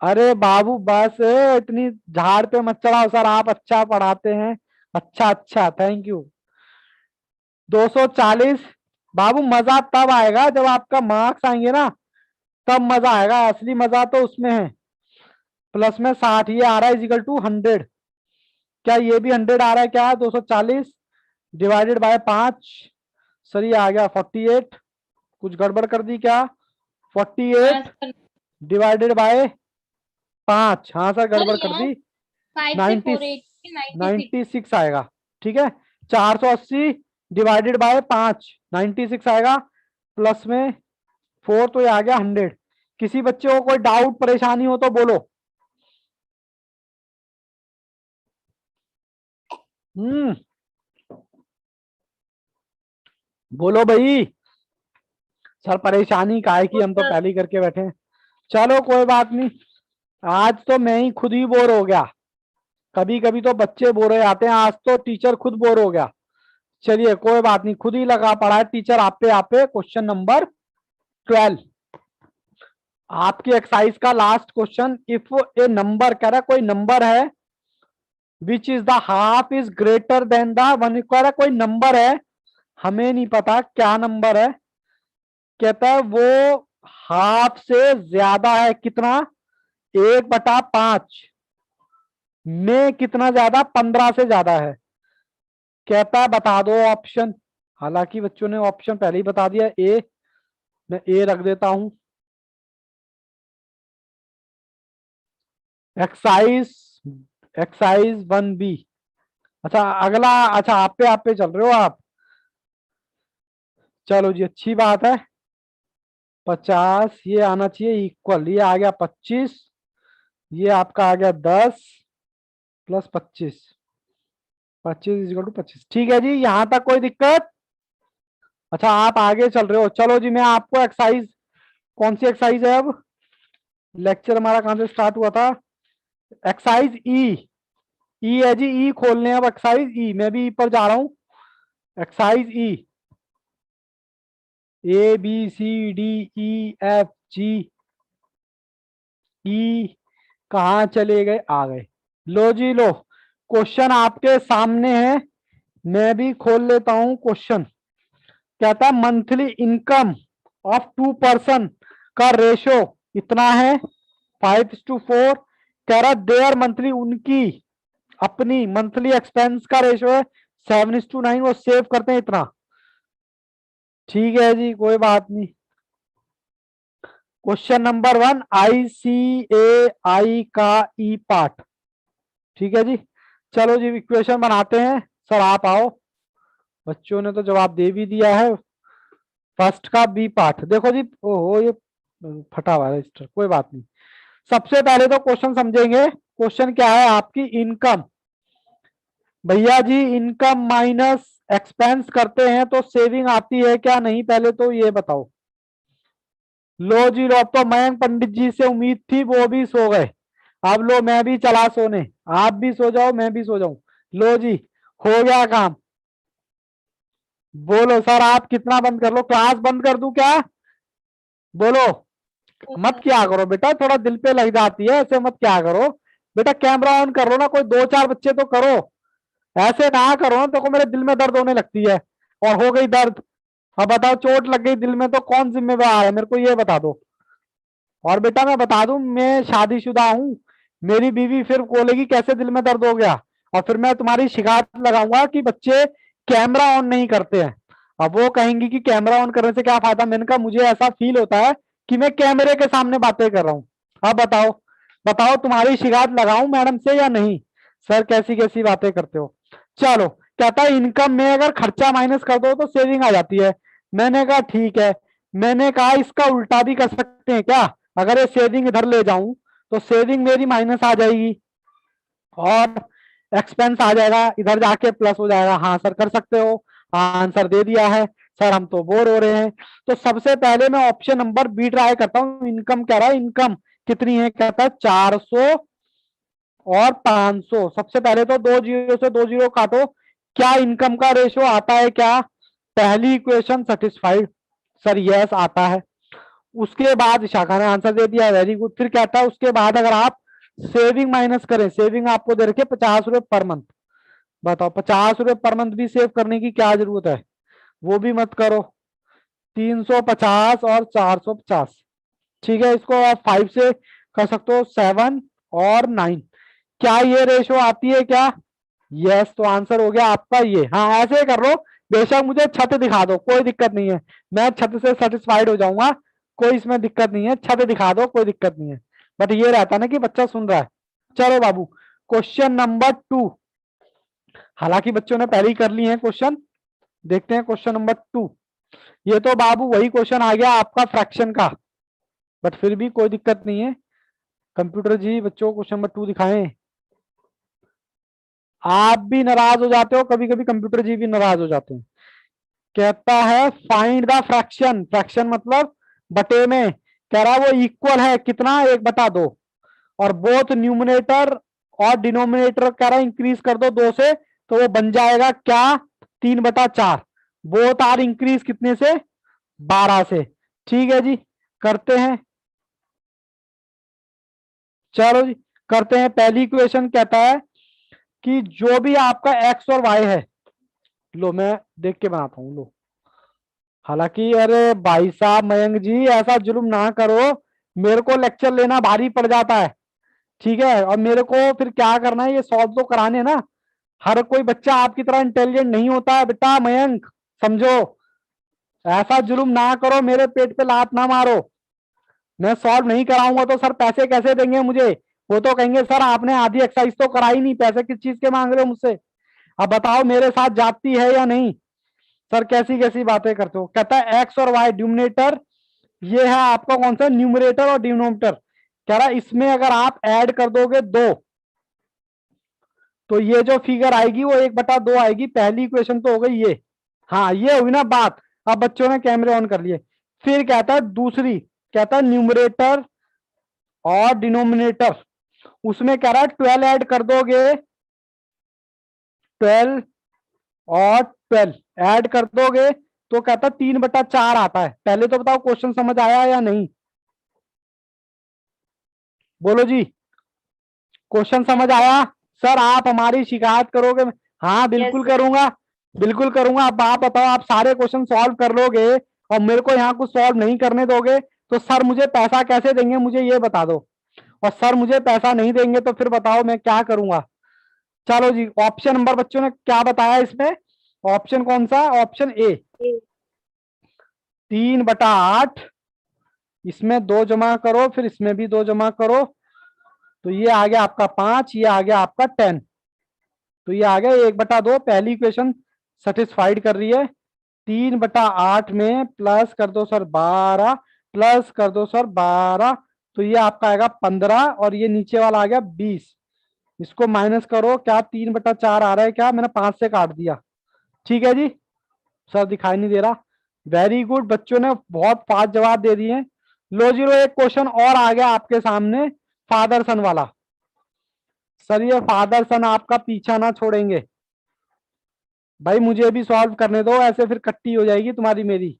अरे बाबू बस इतनी झाड़ पे मत चढ़ाओ सर, आप अच्छा पढ़ाते हैं। अच्छा अच्छा, थैंक यू। 240 बाबू, मजा तब आएगा जब आपका मार्क्स आएंगे ना, तब मजा आएगा। असली मजा तो उसमें है प्लस में 60 ये आ रहा है इजिकल टू 100। क्या ये भी 100 आ रहा है क्या? 240 डिवाइडेड बाय 5। सर ये आ गया 48। कुछ गड़बड़ कर दी क्या? 48 हाँ सर, डिवाइडेड बाय 5। हाँ सर सर गड़बड़ कर यहाँ दी। 5 से 90 4 8 96। 96 आएगा। ठीक है, 480 डिवाइडेड बाय 5 96 आएगा, प्लस में 4 तो ये आ गया 100। किसी बच्चे को कोई डाउट परेशानी हो तो बोलो। हम्म, बोलो भाई। सर परेशानी काहे की, हम तो सर। पहले ही करके बैठे हैं। चलो कोई बात नहीं, आज तो मैं ही खुद ही बोर हो गया। कभी कभी तो बच्चे बोर हो जाते हैं, आज तो टीचर खुद बोर हो गया। चलिए कोई बात नहीं, खुद ही लगा पड़ा है टीचर आप पे। क्वेश्चन नंबर 12 आपकी एक्सरसाइज का last question. If A number कह रहा है, कोई नंबर है which is the half is greater than the one. कह रहा है कोई नंबर है, हमें नहीं पता क्या नंबर है। कहता है वो हाफ से ज्यादा है, कितना? 1/5 में कितना ज्यादा? 15 से ज्यादा है। कहता है बता दो ऑप्शन। हालांकि बच्चों ने ऑप्शन पहले ही बता दिया, ए। मैं ए रख देता हूं। Exercise exercise 1B। अच्छा अगला, अच्छा आप पे चल रहे हो आप। चलो जी अच्छी बात है। 50 ये आना चाहिए इक्वल, ये आ गया 25, ये आपका आ गया 10 प्लस 25। 25 = 25। ठीक है जी, यहां तक कोई दिक्कत? अच्छा आप आगे चल रहे हो। चलो जी मैं आपको एक्सरसाइज, कौन सी एक्सरसाइज है अब? लेक्चर हमारा कहां से स्टार्ट हुआ था? एक्सरसाइज ई है जी, ई खोलने हैं अब। एक्सरसाइज ई, मैं भी ई पर जा रहा हूं। एक्सरसाइज ई, ABCDEFG, ई कहाँ चले गए? आ गए। लो जी लो, क्वेश्चन आपके सामने है, मैं भी खोल लेता हूं क्वेश्चन। कहता है मंथली इनकम ऑफ 2 पर्सन का रेशो इतना है 5:4। कह रहा देयर मंथली, उनकी अपनी मंथली एक्सपेंस का रेशो है 7:9। वो सेव करते हैं इतना। ठीक है जी कोई बात नहीं। क्वेश्चन नंबर 1 ICAI का ई पार्ट। ठीक है जी, चलो जी इक्वेशन बनाते हैं। सर आप आओ, बच्चों ने तो जवाब दे भी दिया है। फर्स्ट का बी पार्ट देखो जी। ओहो ये फटा हुआ है रजिस्टर, कोई बात नहीं। सबसे पहले तो क्वेश्चन समझेंगे। क्वेश्चन क्या है आपकी? इनकम। भैया जी इनकम माइनस एक्सपेंस करते हैं तो सेविंग आती है क्या? नहीं, पहले तो ये बताओ। लो जी लो, अब तो मयंक पंडित जी से उम्मीद थी, वो भी सो गए। अब लो मैं भी चला सोने, आप भी सो जाओ मैं भी सो जाऊं। लो जी हो गया काम। बोलो सर, आप कितना बंद कर लो? क्लास बंद कर दूं क्या? बोलो। मत क्या करो बेटा, थोड़ा दिल पे लग जाती है, ऐसे मत क्या करो बेटा। कैमरा ऑन कर लो ना, कोई 2-4 बच्चे तो करो। ऐसे ना करो ना, तो मेरे दिल में दर्द होने लगती है। और हो गई दर्द, अब बताओ चोट लग गई दिल में तो कौन जिम्मेवार है? मेरे को ये बता दो। और बेटा मैं बता दूं, मैं शादीशुदा हूँ। मेरी बीवी फिर बोलेगी कैसे दिल में दर्द हो गया, और फिर मैं तुम्हारी शिकायत लगाऊंगा कि बच्चे कैमरा ऑन नहीं करते हैं। अब वो कहेंगी कि कैमरा ऑन करने से क्या फायदा? मैंने कहा मुझे ऐसा फील होता है कि मैं कैमरे के सामने बातें कर रहा हूँ। अब बताओ, बताओ तुम्हारी शिकायत लगाऊं मैडम से या नहीं? सर कैसी कैसी बातें करते हो। चलो, कहता है इनकम में अगर खर्चा माइनस कर दो तो सेविंग आ जाती है। मैंने कहा ठीक है। मैंने कहा इसका उल्टा भी कर सकते हैं क्या? अगर ये सेविंग इधर ले जाऊं तो सेविंग मेरी माइनस आ जाएगी और एक्सपेंस आ जाएगा, इधर जाके प्लस हो जाएगा। हाँ सर कर सकते हो, आंसर दे दिया है। सर हम तो बोर हो रहे हैं। तो सबसे पहले मैं ऑप्शन नंबर बी ट्राई करता हूँ। इनकम कह रहा है, इनकम कितनी है? कहता है 400 और 500। सबसे पहले तो 2 जीरो से 2 जीरो काटो, क्या इनकम का रेशो आता है क्या? पहली इक्वेशन सेटिस्फाइड। सर यस आता है। उसके बाद शाखा ने आंसर दे दिया, वेरी गुड। फिर कहता है उसके बाद अगर आप सेविंग माइनस करें, सेविंग आपको दे रखे 50 रुपए पर मंथ। बताओ 50 रुपए पर मंथ भी सेव करने की क्या जरूरत है? वो भी मत करो। 350 और 450। ठीक है, इसको आप 5 से कर सकते हो 7 और 9। क्या ये रेशो आती है क्या? यस, तो आंसर हो गया आपका ये। हाँ, ऐसे कर लो, बेशक मुझे छत दिखा दो, कोई दिक्कत नहीं है, मैं छत से सेटिस्फाइड हो जाऊंगा, कोई इसमें दिक्कत नहीं है, छत दिखा दो कोई दिक्कत नहीं है, बट ये रहता ना कि बच्चा सुन रहा है। चलो बाबू, क्वेश्चन नंबर 2। हालांकि बच्चों ने पहले ही कर लिए हैं क्वेश्चन, देखते हैं क्वेश्चन नंबर 2। ये तो बाबू वही क्वेश्चन आ गया आपका फ्रैक्शन का, बट फिर भी कोई दिक्कत नहीं है। कंप्यूटर जी बच्चों क्वेश्चन नंबर 2 दिखाएं। आप भी नाराज हो जाते हो कभी कभी, कंप्यूटर जी भी नाराज हो जाते हैं। कहता है फाइंड द फ्रैक्शन, फ्रैक्शन मतलब बटे में, कह रहा है वो इक्वल है कितना, 1/2, और बोथ न्यूमरेटर और डिनोमिनेटर कह रहा है इंक्रीज कर दो 2 से, तो वो बन जाएगा क्या, 3/4। बोथ आर इंक्रीज कितने से, 12 से। ठीक है जी, करते हैं, चलो जी करते हैं। पहली इक्वेशन कहता है कि जो भी आपका एक्स और वाई है, लो मैं देख के बनाता हूं, लो। हालांकि अरे भाई साहब मयंक जी ऐसा जुल्म ना करो, मेरे को लेक्चर लेना भारी पड़ जाता है, ठीक है, और मेरे को फिर क्या करना है, ये सॉल्व तो कराने ना। हर कोई बच्चा आपकी तरह इंटेलिजेंट नहीं होता है बेटा मयंक, समझो। ऐसा जुल्म ना करो, मेरे पेट पे लात ना मारो। मैं सॉल्व नहीं कराऊंगा तो सर पैसे कैसे देंगे मुझे? वो तो कहेंगे सर आपने आधी एक्सरसाइज तो कराई नहीं, पैसे किस चीज के मांग रहे हो मुझसे? अब बताओ मेरे साथ जाती है या नहीं? सर कैसी कैसी बातें करते हो। कहता है एक्स और वाई डिनोमिनेटर, ये है आपका कौन सा, न्यूमरेटर और डिनोमिनेटर। कह रहा है इसमें अगर आप ऐड कर दोगे 2, तो ये जो फिगर आएगी वो 1/2 आएगी। पहली इक्वेशन तो हो गई ये। हाँ ये हुई ना बात। अब बच्चों ने कैमरे ऑन कर लिए। फिर कहता है दूसरी, कहता है न्यूमरेटर और डिनोमिनेटर, उसमें कह रहा है 12 ऐड कर दोगे, 12 और 12 ऐड कर दोगे तो कहता है 3/4 आता है। पहले तो बताओ क्वेश्चन समझ आया या नहीं, बोलो जी, क्वेश्चन समझ आया? सर आप हमारी शिकायत करोगे? हाँ बिल्कुल sir. करूंगा, बिल्कुल करूंगा। अब आप बताओ, आप सारे क्वेश्चन सॉल्व कर लोगे और मेरे को यहाँ कुछ सॉल्व नहीं करने दोगे तो सर मुझे पैसा कैसे देंगे, मुझे ये बता दो। और सर मुझे पैसा नहीं देंगे तो फिर बताओ मैं क्या करूंगा। चलो जी, ऑप्शन नंबर बच्चों ने क्या बताया इसमें, ऑप्शन कौन सा, ऑप्शन ए, 3/8। इसमें 2 जमा करो, फिर इसमें भी 2 जमा करो, तो ये आ गया आपका 5, ये आ गया आपका 10, तो ये आ गया 1/2। पहली इक्वेशन सेटिस्फाइड कर रही है। 3/8 में प्लस कर दो सर 12, प्लस कर दो सर 12, तो ये आपका आएगा 15, और ये नीचे वाला आ गया 20। इसको माइनस करो, क्या 3/4 आ रहा है क्या, मैंने 5 से काट दिया। ठीक है जी, सर दिखाई नहीं दे रहा। वेरी गुड, बच्चों ने बहुत फास्ट जवाब दे दिए। लो जीरो, एक क्वेश्चन और आ गया आपके सामने, फादर सन वाला। सर ये फादर सन आपका पीछा ना छोड़ेंगे भाई, मुझे भी सॉल्व करने दो, ऐसे फिर कट्टी हो जाएगी तुम्हारी मेरी।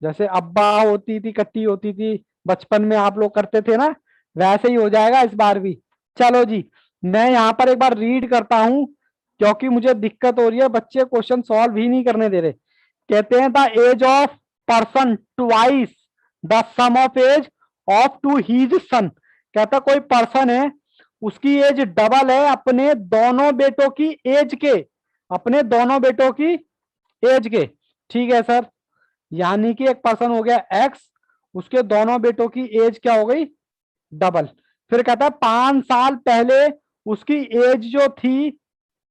जैसे अब्बा होती थी कट्टी होती थी, बचपन में आप लोग करते थे ना, वैसे ही हो जाएगा इस बार भी। चलो जी, मैं यहाँ पर एक बार रीड करता हूं, क्योंकि मुझे दिक्कत हो रही है, बच्चे क्वेश्चन सॉल्व ही नहीं करने दे रहे। कहते हैं the age of person twice the sum of age of two his son. कहता कोई पर्सन है, उसकी एज डबल है अपने दोनों बेटों की एज के, अपने दोनों बेटों की एज के। ठीक है सर, यानी कि एक पर्सन हो गया एक्स, उसके दोनों बेटों की एज क्या हो गई, डबल। फिर कहता है 5 साल पहले उसकी एज जो थी,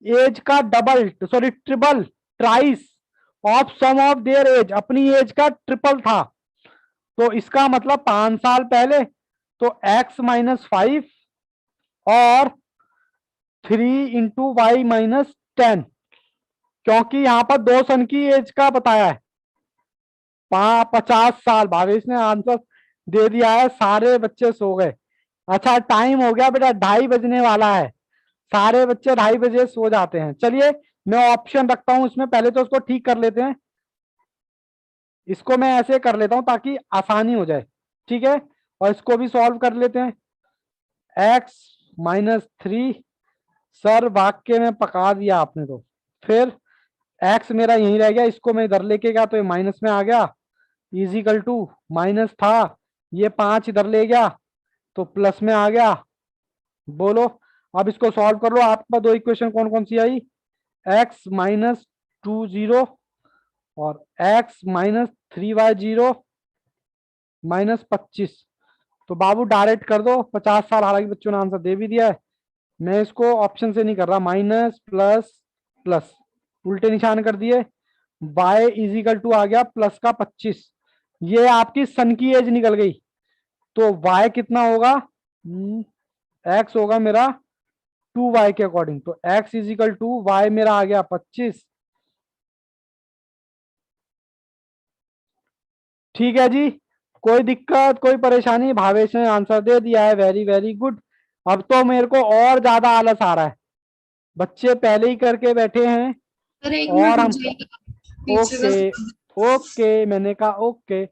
एज का double, sorry triple, thrice of sum of their age, अपनी एज का ट्रिपल था। तो इसका मतलब 5 साल पहले, तो x-5 और 3 × y-10, क्योंकि यहां पर 2 सन की एज का बताया है। 50 साल, भावेश ने आंसर दे दिया है, सारे बच्चे सो गए। अच्छा टाइम हो गया बेटा, 2:30 बजने वाला है, सारे बच्चे 2:30 बजे सो जाते हैं। चलिए मैं ऑप्शन रखता हूं इसमें, पहले तो उसको ठीक कर लेते हैं, इसको मैं ऐसे कर लेता हूं ताकि आसानी हो जाए। ठीक है, और इसको भी सॉल्व कर लेते हैं। x-3, सर वाक्य में पका दिया आपने तो। फिर x मेरा यहीं रह गया, इसको मैं इधर लेके गया तो ये माइनस में आ गया, इजिकल टू माइनस था, ये 5 इधर ले गया तो प्लस में आ गया, बोलो। अब इसको सॉल्व कर लो। आपके पास दो इक्वेशन कौन कौन सी आई, x माइनस 2 0 और x माइनस 3y0 माइनस 25। तो बाबू डायरेक्ट कर दो, 50 साल, हालांकि बच्चों ने आंसर दे भी दिया है। मैं इसको ऑप्शन से नहीं कर रहा, माइनस प्लस प्लस उल्टे निशान कर दिए। y इजिकल टू आ गया प्लस का 25। ये आपकी सन की एज निकल गई। तो y कितना होगा, x होगा मेरा 2y के अकॉर्डिंग। तो x इजिकल टू y मेरा आ गया 25। ठीक है जी, कोई दिक्कत कोई परेशानी, भावेश ने आंसर दे दिया है, वेरी वेरी गुड। अब तो मेरे को और ज्यादा आलस आ रहा है, बच्चे पहले ही करके बैठे हैं सर एक और मिनट हम। रुक जाइए, टीचर ओके का ओके, मैंने कहा ओके।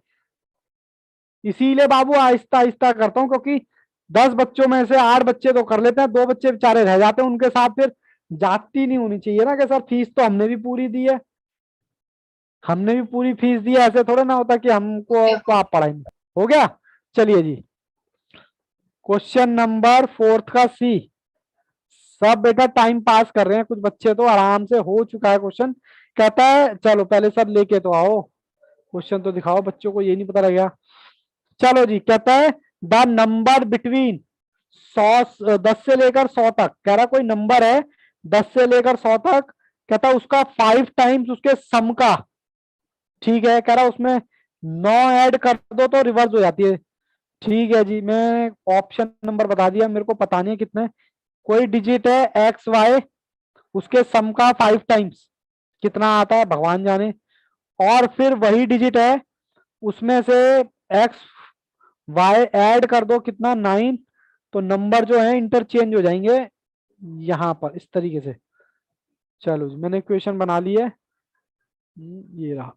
इसीलिए बाबू आहिस्ता आहिस्ता करता हूँ, क्योंकि 10 बच्चों में से 8 बच्चे तो कर लेते हैं, 2 बच्चे बेचारे रह जाते हैं, उनके साथ फिर जाती नहीं होनी चाहिए ना कि सर फीस तो हमने भी पूरी दी है, हमने भी पूरी फीस दी है, ऐसे थोड़ा ना होता कि हमको को आप पढ़ाएंगे। हो गया, चलिए जी। क्वेश्चन नंबर 4 का सी। सब बेटा टाइम पास कर रहे हैं, कुछ बच्चे तो आराम से हो चुका है क्वेश्चन। कहता है चलो पहले सब लेके तो आओ, क्वेश्चन तो दिखाओ, बच्चों को ये नहीं पता रहेगा। चलो जी, कहता है द नंबर बिटवीन 10 से लेकर 100 तक, कह रहा कोई नंबर है 10 से लेकर 100 तक, कहता है उसका 5 टाइम्स उसके सम का। ठीक है, कह रहा उसमें 9 ऐड कर दो तो रिवर्स हो जाती है। ठीक है जी, मैं ऑप्शन नंबर बता दिया, मेरे को पता नहीं है कितने। कोई डिजिट है एक्स वाई, उसके सम का 5 टाइम्स कितना आता है भगवान जाने। और फिर वही डिजिट है, उसमें से एक्स वाई ऐड कर दो कितना 9। तो नंबर जो है इंटरचेंज हो जाएंगे यहां पर इस तरीके से। चलो जी, मैंने इक्वेशन बना ली है। ये रहा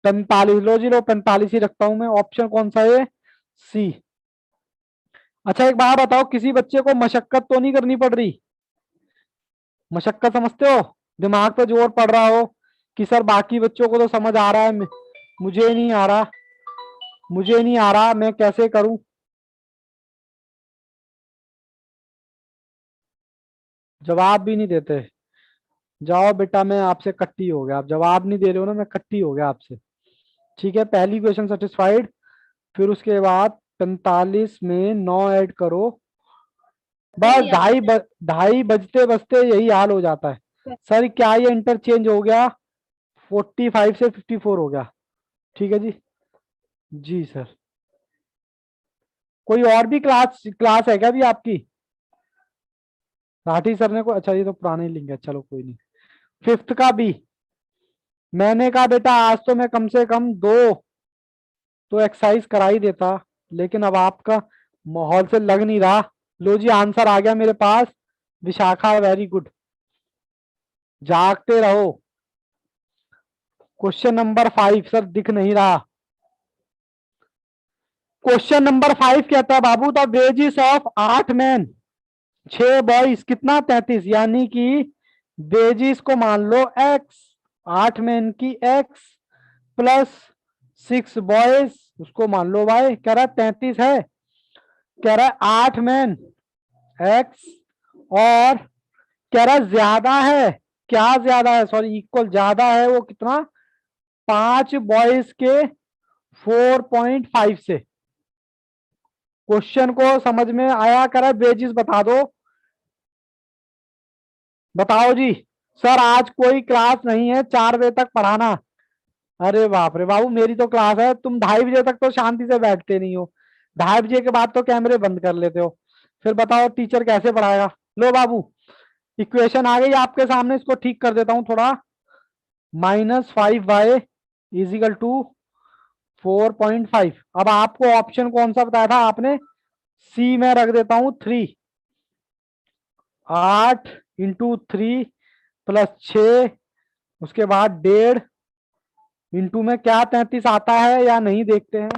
45। लो जी लो, 45 ही रखता हूं मैं। ऑप्शन कौन सा है, सी। अच्छा एक बात बताओ, किसी बच्चे को मशक्कत तो नहीं करनी पड़ रही? मशक्कत समझते हो, दिमाग पे जोर पड़ रहा हो कि सर बाकी बच्चों को तो समझ आ रहा है, मुझे नहीं आ रहा, मुझे नहीं आ रहा, मैं कैसे करूं? जवाब भी नहीं देते। जाओ बेटा, मैं आपसे कट्टी हो गया, आप जवाब नहीं दे रहे हो ना, मैं कट्टी हो गया आपसे। ठीक है, पहली क्वेश्चन सेटिस्फाइड। फिर उसके बाद 45 में 9 ऐड करो, बस ढाई बजते बजते यही हाल हो जाता है। सर क्या ये इंटरचेंज हो गया, 45 से 54 हो गया? ठीक है जी, जी सर। कोई और भी क्लास क्लास है क्या भी आपकी? राठी सर ने को, अच्छा ये तो पुराने लिंक है, चलो कोई नहीं। 5th का भी मैंने कहा बेटा आज तो मैं कम से कम 2 तो एक्सरसाइज करा ही देता, लेकिन अब आपका माहौल से लग नहीं रहा। लो जी, आंसर आ गया मेरे पास, विशाखा, वेरी गुड, जागते रहो। क्वेश्चन नंबर 5 सर दिख नहीं रहा। क्वेश्चन नंबर 5 कहता है बाबू the wages of 8 man 6 boys कितना 33, यानी कि वेजिस को मान लो एक्स, 8 मैन की एक्स प्लस 6 बॉयज उसको मान लो वाई, कह रहा है 33 है। कह रहा है 8 मैन एक्स और कह रहा है ज्यादा है, क्या ज्यादा है, सॉरी इक्वल ज्यादा है वो कितना, 5 बॉयज के 4.5 से। क्वेश्चन को समझ में आया? कह रहा है वेजिस बता दो, बताओ जी। सर आज कोई क्लास नहीं है, 4 बजे तक पढ़ाना। अरे बाप रे बाबू, मेरी तो क्लास है, तुम 2:30 बजे तक तो शांति से बैठते नहीं हो, 2:30 बजे के बाद तो कैमरे बंद कर लेते हो। फिर बताओ टीचर कैसे पढ़ाएगा? लो बाबू, इक्वेशन आ गई आपके सामने, इसको ठीक कर देता हूं थोड़ा। -5y is equal to 4.5। अब आपको ऑप्शन कौन सा बताया था आपने, सी में रख देता हूं 3। 8 इंटू 3 प्लस 6, उसके बाद 1.5 इंटू में क्या 33 आता है या नहीं, देखते हैं,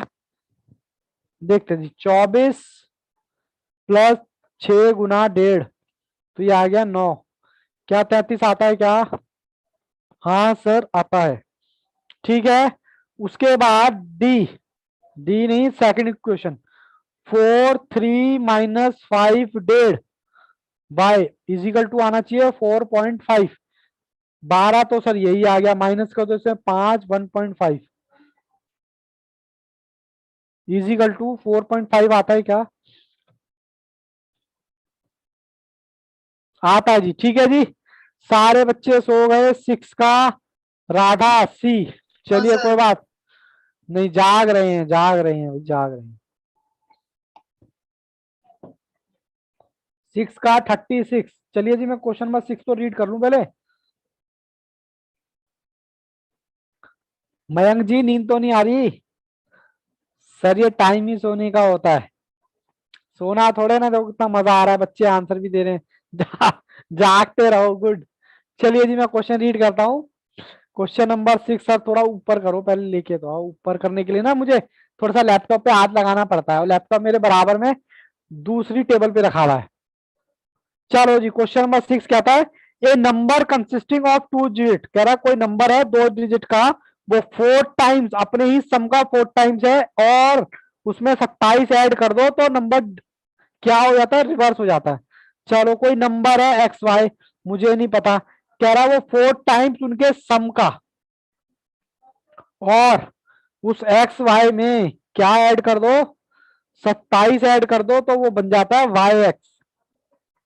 देखते हैं जी। 24 प्लस 6 गुना 1.5, तो ये आ गया 9। क्या 33 आता है क्या? हाँ सर आता है। ठीक है, उसके बाद डी, डी नहीं second equation 4 3 minus 5 1.5 by equal to आना चाहिए 4.5। 12 तो सर यही आ गया, माइनस कर दो इसे 5 1.5 इजिकल टू 4.5 आता है क्या? आता है जी, ठीक है जी। सारे बच्चे सो गए, 6 का राधा सी। चलिए सर। कोई बात नहीं, जाग रहे हैं जाग रहे हैं जाग रहे हैं। 6 का 36। चलिए जी मैं क्वेश्चन नंबर 6 तो रीड कर लूं पहले। मयंक जी नींद तो नहीं आ रही? सर ये टाइम ही सोने का होता है, सोना थोड़े ना। देखो कितना मजा आ रहा है, बच्चे आंसर भी दे रहे हैं। जागते रहो, गुड। चलिए जी मैं क्वेश्चन रीड करता हूँ। क्वेश्चन नंबर 6 सर थोड़ा ऊपर करो, पहले लेके तो आओ। ऊपर करने के लिए ना मुझे थोड़ा सा लैपटॉप पे हाथ लगाना पड़ता है, और लैपटॉप मेरे बराबर में दूसरी टेबल पे रखा हुआ है। चलो जी क्वेश्चन नंबर 6 कहता है a number consisting of 2 digit. कह रहा है कोई नंबर है 2 डिजिट का, वो 4 टाइम्स अपने ही सम का 4 टाइम्स है, और उसमें 27 ऐड कर दो तो नंबर क्या हो जाता है? रिवर्स हो जाता है। चलो कोई नंबर है एक्स वाई, मुझे नहीं पता। कह रहा है वो 4 टाइम्स उनके सम का, और उस एक्स वाई में क्या ऐड कर दो? 27 ऐड कर दो तो वो बन जाता है वाई एक्स।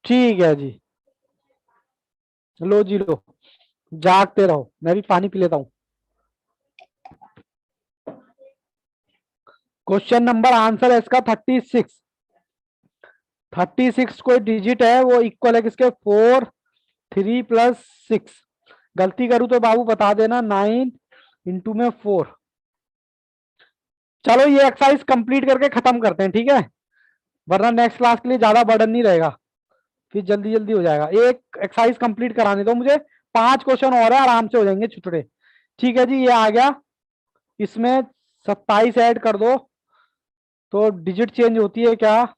ठीक है जी, लो जी लो, जागते रहो, मैं भी पानी पी लेता हूं। क्वेश्चन नंबर आंसर है इसका 36। 36 कोई डिजिट है, वो इक्वल है किसके? 4 3 प्लस 6। गलती करूं तो बाबू बता देना, 9 इंटू में 4। चलो ये एक्सरसाइज कंप्लीट करके खत्म करते हैं, ठीक है, वरना नेक्स्ट क्लास के लिए ज्यादा बर्डन नहीं रहेगा, फिर जल्दी जल्दी हो जाएगा। एक एक्सरसाइज कंप्लीट कराने दो मुझे, 5 क्वेश्चन और है, आराम से हो जाएंगे छुटड़े। ठीक है जी, ये आ गया, इसमें 27 ऐड कर दो तो डिजिट चेंज होती है क्या?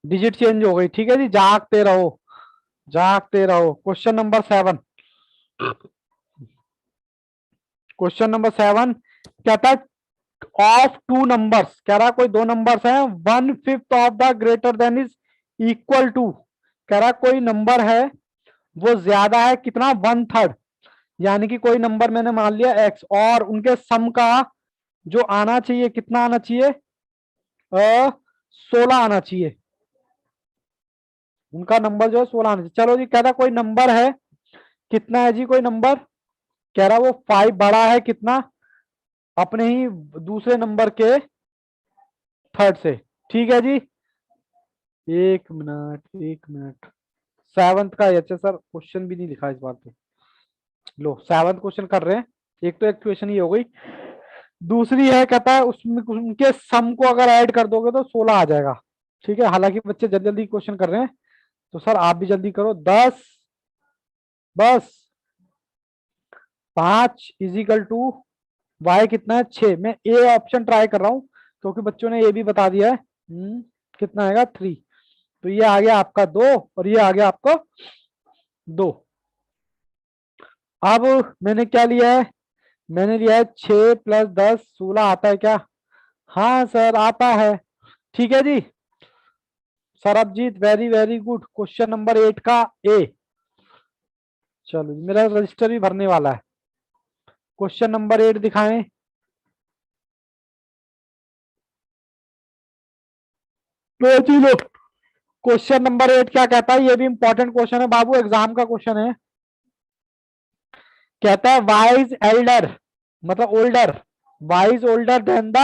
डिजिट चेंज हो गई। ठीक है जी, जागते रहो जागते रहो। Question number 7। क्वेश्चन नंबर 7 कहता है ऑफ 2 नंबर्स। कह रहा है कोई 2 नंबर्स हैं, 1/5 of the greater then is equal to. कह रहा है कोई नंबर है वो ज्यादा है कितना? 1/3। यानी कि कोई नंबर मैंने मान लिया x, और उनके सम का जो आना चाहिए कितना आना चाहिए? 16 आना चाहिए। उनका नंबर जो है 16 आना चाहिए। चलो जी, कह रहा कोई नंबर है, कितना है जी कोई नंबर? कह रहा वो 5 बड़ा है कितना? अपने ही दूसरे नंबर के थर्ड से। ठीक है जी, एक मिनट एक मिनट। 7th का एच सर, क्वेश्चन भी नहीं लिखा इस बार तो। लो 7th क्वेश्चन कर रहे हैं। एक तो इक्वेशन ही हो गई, दूसरी है कहता है उसमें उनके सम को अगर ऐड कर दोगे तो 16 आ जाएगा। ठीक है, हालांकि बच्चे जल्दी जल्दी क्वेश्चन कर रहे हैं, तो सर आप भी जल्दी करो। 10 बस 5 इजिकल टू वाई कितना है? 6। मैं ए ऑप्शन ट्राई कर रहा हूं क्योंकि बच्चों ने ए भी बता दिया है। कितना आएगा? 3। तो ये आ गया आपका 2, और ये आ गया आपका 2। अब मैंने क्या लिया है? मैंने लिया है 6 प्लस 10 16 आता है क्या? हाँ सर आता है। ठीक है जी, Sarabjit very very good. Question number 8 का ए। चलो मेरा रजिस्टर भी भरने वाला है। क्वेश्चन नंबर 8 दिखाएं। लो जी लो, क्वेश्चन नंबर 8 क्या कहता है? ये भी इंपॉर्टेंट क्वेश्चन है बाबू, एग्जाम का क्वेश्चन है। कहता है वाइज एल्डर मतलब older, wise older than the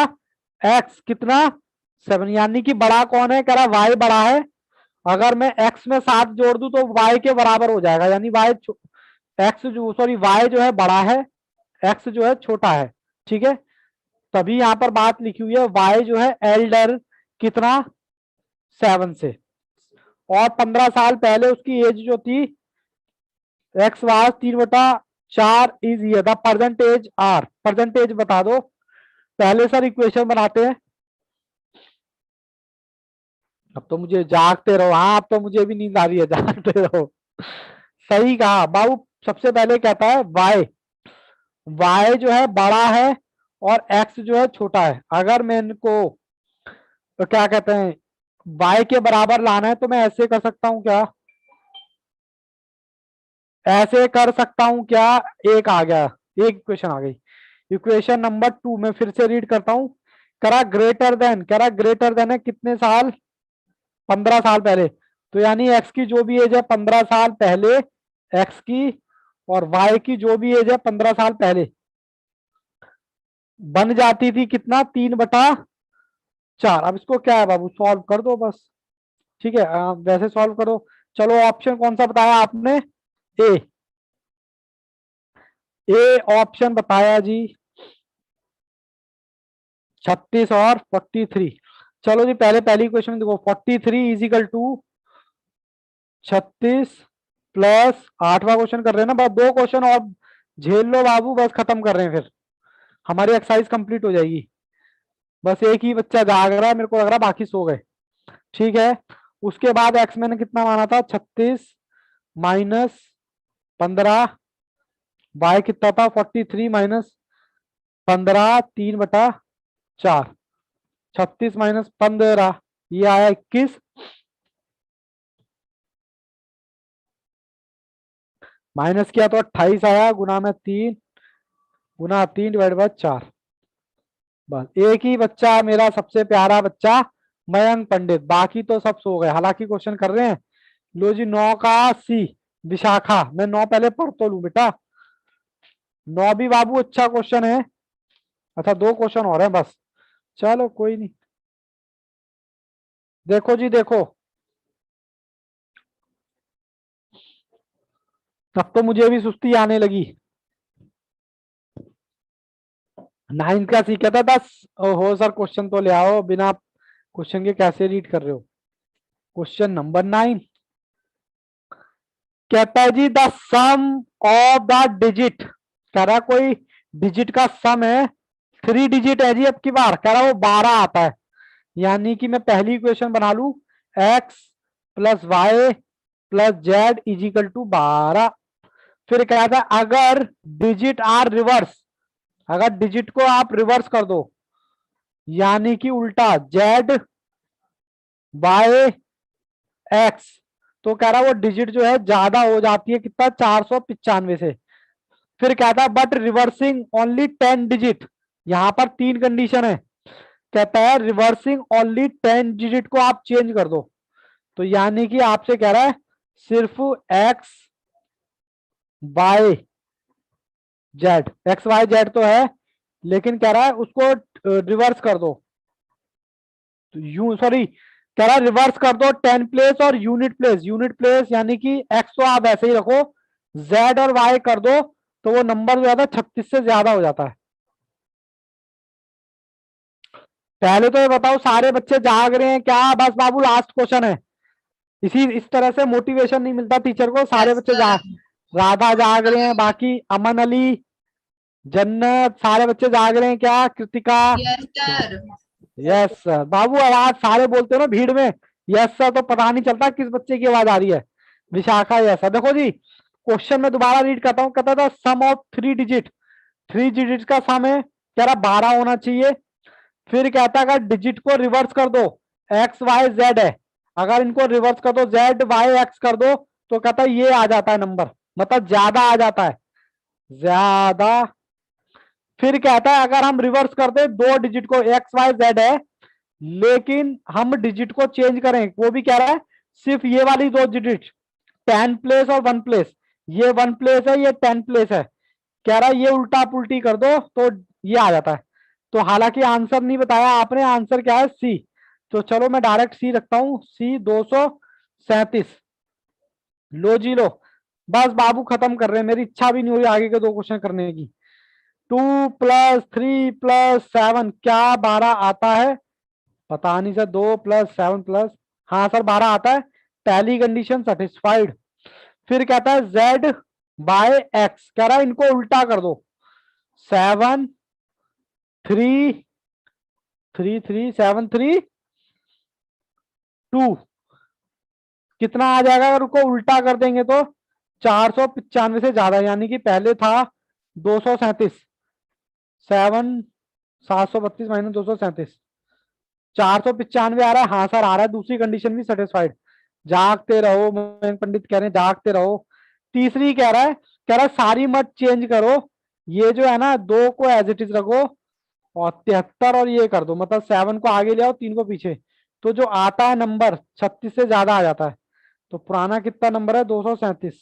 x कितना? 7। यानी कि बड़ा कौन है? कह रहा वाई बड़ा है। अगर मैं x में 7 जोड़ दूं तो y के बराबर हो जाएगा, यानी y x जो सॉरी y जो है बड़ा है, x जो है छोटा है। ठीक है, तभी यहां पर बात लिखी हुई है y जो है एल्डर कितना? 7 से। और 15 साल पहले उसकी एज जो थी x वाज 3/4 इज ये द परसेंटेज r। परसेंटेज बता दो पहले सर, इक्वेशन बनाते हैं। अब तो मुझे जागते रहो, हाँ अब तो मुझे भी नींद आ रही है, जागते रहो। सही कहा बाबू। सबसे पहले कहता है वाई, वाई जो है बड़ा है और x जो है छोटा है। अगर मैं इनको तो क्या कहते हैं y के बराबर लाना है तो मैं ऐसे कर सकता हूं क्या, ऐसे कर सकता हूं क्या, एक आ गया, एक इक्वेशन आ गई। इक्वेशन नंबर 2 में फिर से रीड करता हूं। करा ग्रेटर देन, करा ग्रेटर देन है कितने साल, 15 साल पहले। तो यानी x की जो भी एज है 15 साल पहले x की, और y की जो भी एज है 15 साल पहले, बन जाती थी कितना, 3/4। अब इसको क्या है बाबू, सॉल्व कर दो बस। ठीक है, वैसे सॉल्व करो। चलो ऑप्शन कौन सा बताया आपने, ए, ए ऑप्शन बताया जी, 36 और 43। चलो जी पहले पहली क्वेश्चन देखो, 43 इजिकल टू 36 प्लस 8वां क्वेश्चन कर रहे हैं ना, बस 2 क्वेश्चन और झेल लो बाबू, बस खत्म कर रहे हैं, फिर हमारी एक्सरसाइज कंप्लीट हो जाएगी। बस एक ही बच्चा जाग रहा है, मेरे को लग रहा है बाकी सो गए। ठीक है, उसके बाद एक्स मैंने कितना माना था, 36 माइनस 15, वाई कितना था 43 माइनस 15, 3/4, 36 माइनस 15, ये आया 21, माइनस किया तो 28 आया, गुना में 3, गुना 3 डिवाइड बाय 4। बस एक ही बच्चा मेरा सबसे प्यारा बच्चा मयंक पंडित, बाकी तो सब सो गए, हालांकि क्वेश्चन कर रहे हैं। लो जी 9 का सी, विशाखा, मैं 9 पहले पढ़ तो लू बेटा, 9 भी बाबू अच्छा क्वेश्चन है। अच्छा 2 क्वेश्चन और हैं बस, चलो कोई नहीं। देखो जी देखो, तब तो मुझे भी सुस्ती आने लगी। 9 का सी कहता 10, हो सर क्वेश्चन तो ले आओ, बिना क्वेश्चन के कैसे रीड कर रहे हो। क्वेश्चन नंबर 9 कहता है जी the sum of the digit, कह रहा कोई डिजिट का सम है, 3 डिजिट है जी, अब की बार कह रहा वो 12 आता है। यानी कि मैं पहली इक्वेशन बना लू, x plus Y plus Z equal to 12। फिर कहता है अगर डिजिट आर रिवर्स, अगर डिजिट को आप रिवर्स कर दो, यानी कि उल्टा जेड बाय एक्स, तो कह रहा वो डिजिट जो है ज्यादा हो जाती है कितना, 495 से। फिर कहता है बट रिवर्सिंग ओनली 10 डिजिट, यहां पर 3 कंडीशन है। कहता है रिवर्सिंग ओनली 10 डिजिट को आप चेंज कर दो, तो यानी कि आपसे कह रहा है सिर्फ X Y Z, X Y Z तो है, लेकिन कह रहा है उसको रिवर्स कर दो, तो यू सॉरी कह रहा है रिवर्स कर दो 10 प्लेस और यूनिट प्लेस, यूनिट प्लेस यानी कि एक्स तो आप ऐसे ही रखो, जेड और वाई कर दो, तो वो नंबर जो है 36 से ज्यादा हो जाता है। पहले तो ये बताओ सारे बच्चे जाग रहे हैं क्या, बस बाबू लास्ट क्वेश्चन है। इस तरह से मोटिवेशन नहीं मिलता टीचर को, सारे बच्चे जाग, राधा जाग रहे हैं, बाकी अमन अली, जन्नत, सारे बच्चे जाग रहे हैं क्या, Kritika, yes sir. Yes sir. बाबू आवाज सारे बोलते हो ना भीड़ में, यस सर, तो पता नहीं चलता किस बच्चे की आवाज आ रही है। Vishakha yes sir. देखो जी क्वेश्चन में दोबारा रीड करता हूँ, कहता था सम ऑफ 3 डिजिट, 3 डिजिट का सम है, कह रहा 12 होना चाहिए। फिर कहता है अगर डिजिट को रिवर्स कर दो, एक्स वाई जेड है, अगर इनको रिवर्स कर दो जेड वाई एक्स कर दो, तो कहता है ये आ जाता है नंबर, मतलब ज्यादा आ जाता है, ज्यादा। फिर कहता है अगर हम रिवर्स कर दे 2 डिजिट को, एक्स वाई जेड है, लेकिन हम डिजिट को चेंज करें, वो भी कह रहा है सिर्फ ये वाली 2 डिजिट, 10 प्लेस और 1 प्लेस, ये 1 प्लेस है ये 10 प्लेस है, कह रहा है ये उल्टा पुल्टी कर दो तो ये आ जाता है। तो हालांकि आंसर नहीं बताया आपने, आंसर क्या है सी, तो चलो मैं डायरेक्ट सी रखता हूं, सी 237। लो जी लो, बस बाबू खत्म कर रहे हैं, मेरी इच्छा भी नहीं हो रही आगे के 2 क्वेश्चन करने की। 2+3+7 क्या 12 आता है, पता नहीं सर, 2+7+, हाँ सर 12 आता है, पहली कंडीशन सेटिस्फाइड। फिर कहता है z बाय एक्स, कह रहा है इनको उल्टा कर दो, 7 3 3 3 7 3 2, कितना आ जाएगा अगर उसको उल्टा कर देंगे तो 495 से ज्यादा, यानी कि पहले था 237, 7 732 माइनस 237, 495 आ रहा है। हाँ सर आ रहा है, दूसरी कंडीशन भी सेटिस्फाइड। जागते रहो, मयंक पंडित कह रहे हैं जागते रहो। तीसरी कह रहा है सारी मत चेंज करो, ये जो है ना 2 को एज इट इज रखो और 73 और ये कर दो, मतलब 7 को आगे ले आओ 3 को पीछे, तो जो आता है नंबर 36 से ज्यादा आ जाता है। तो पुराना कितना नंबर है 237,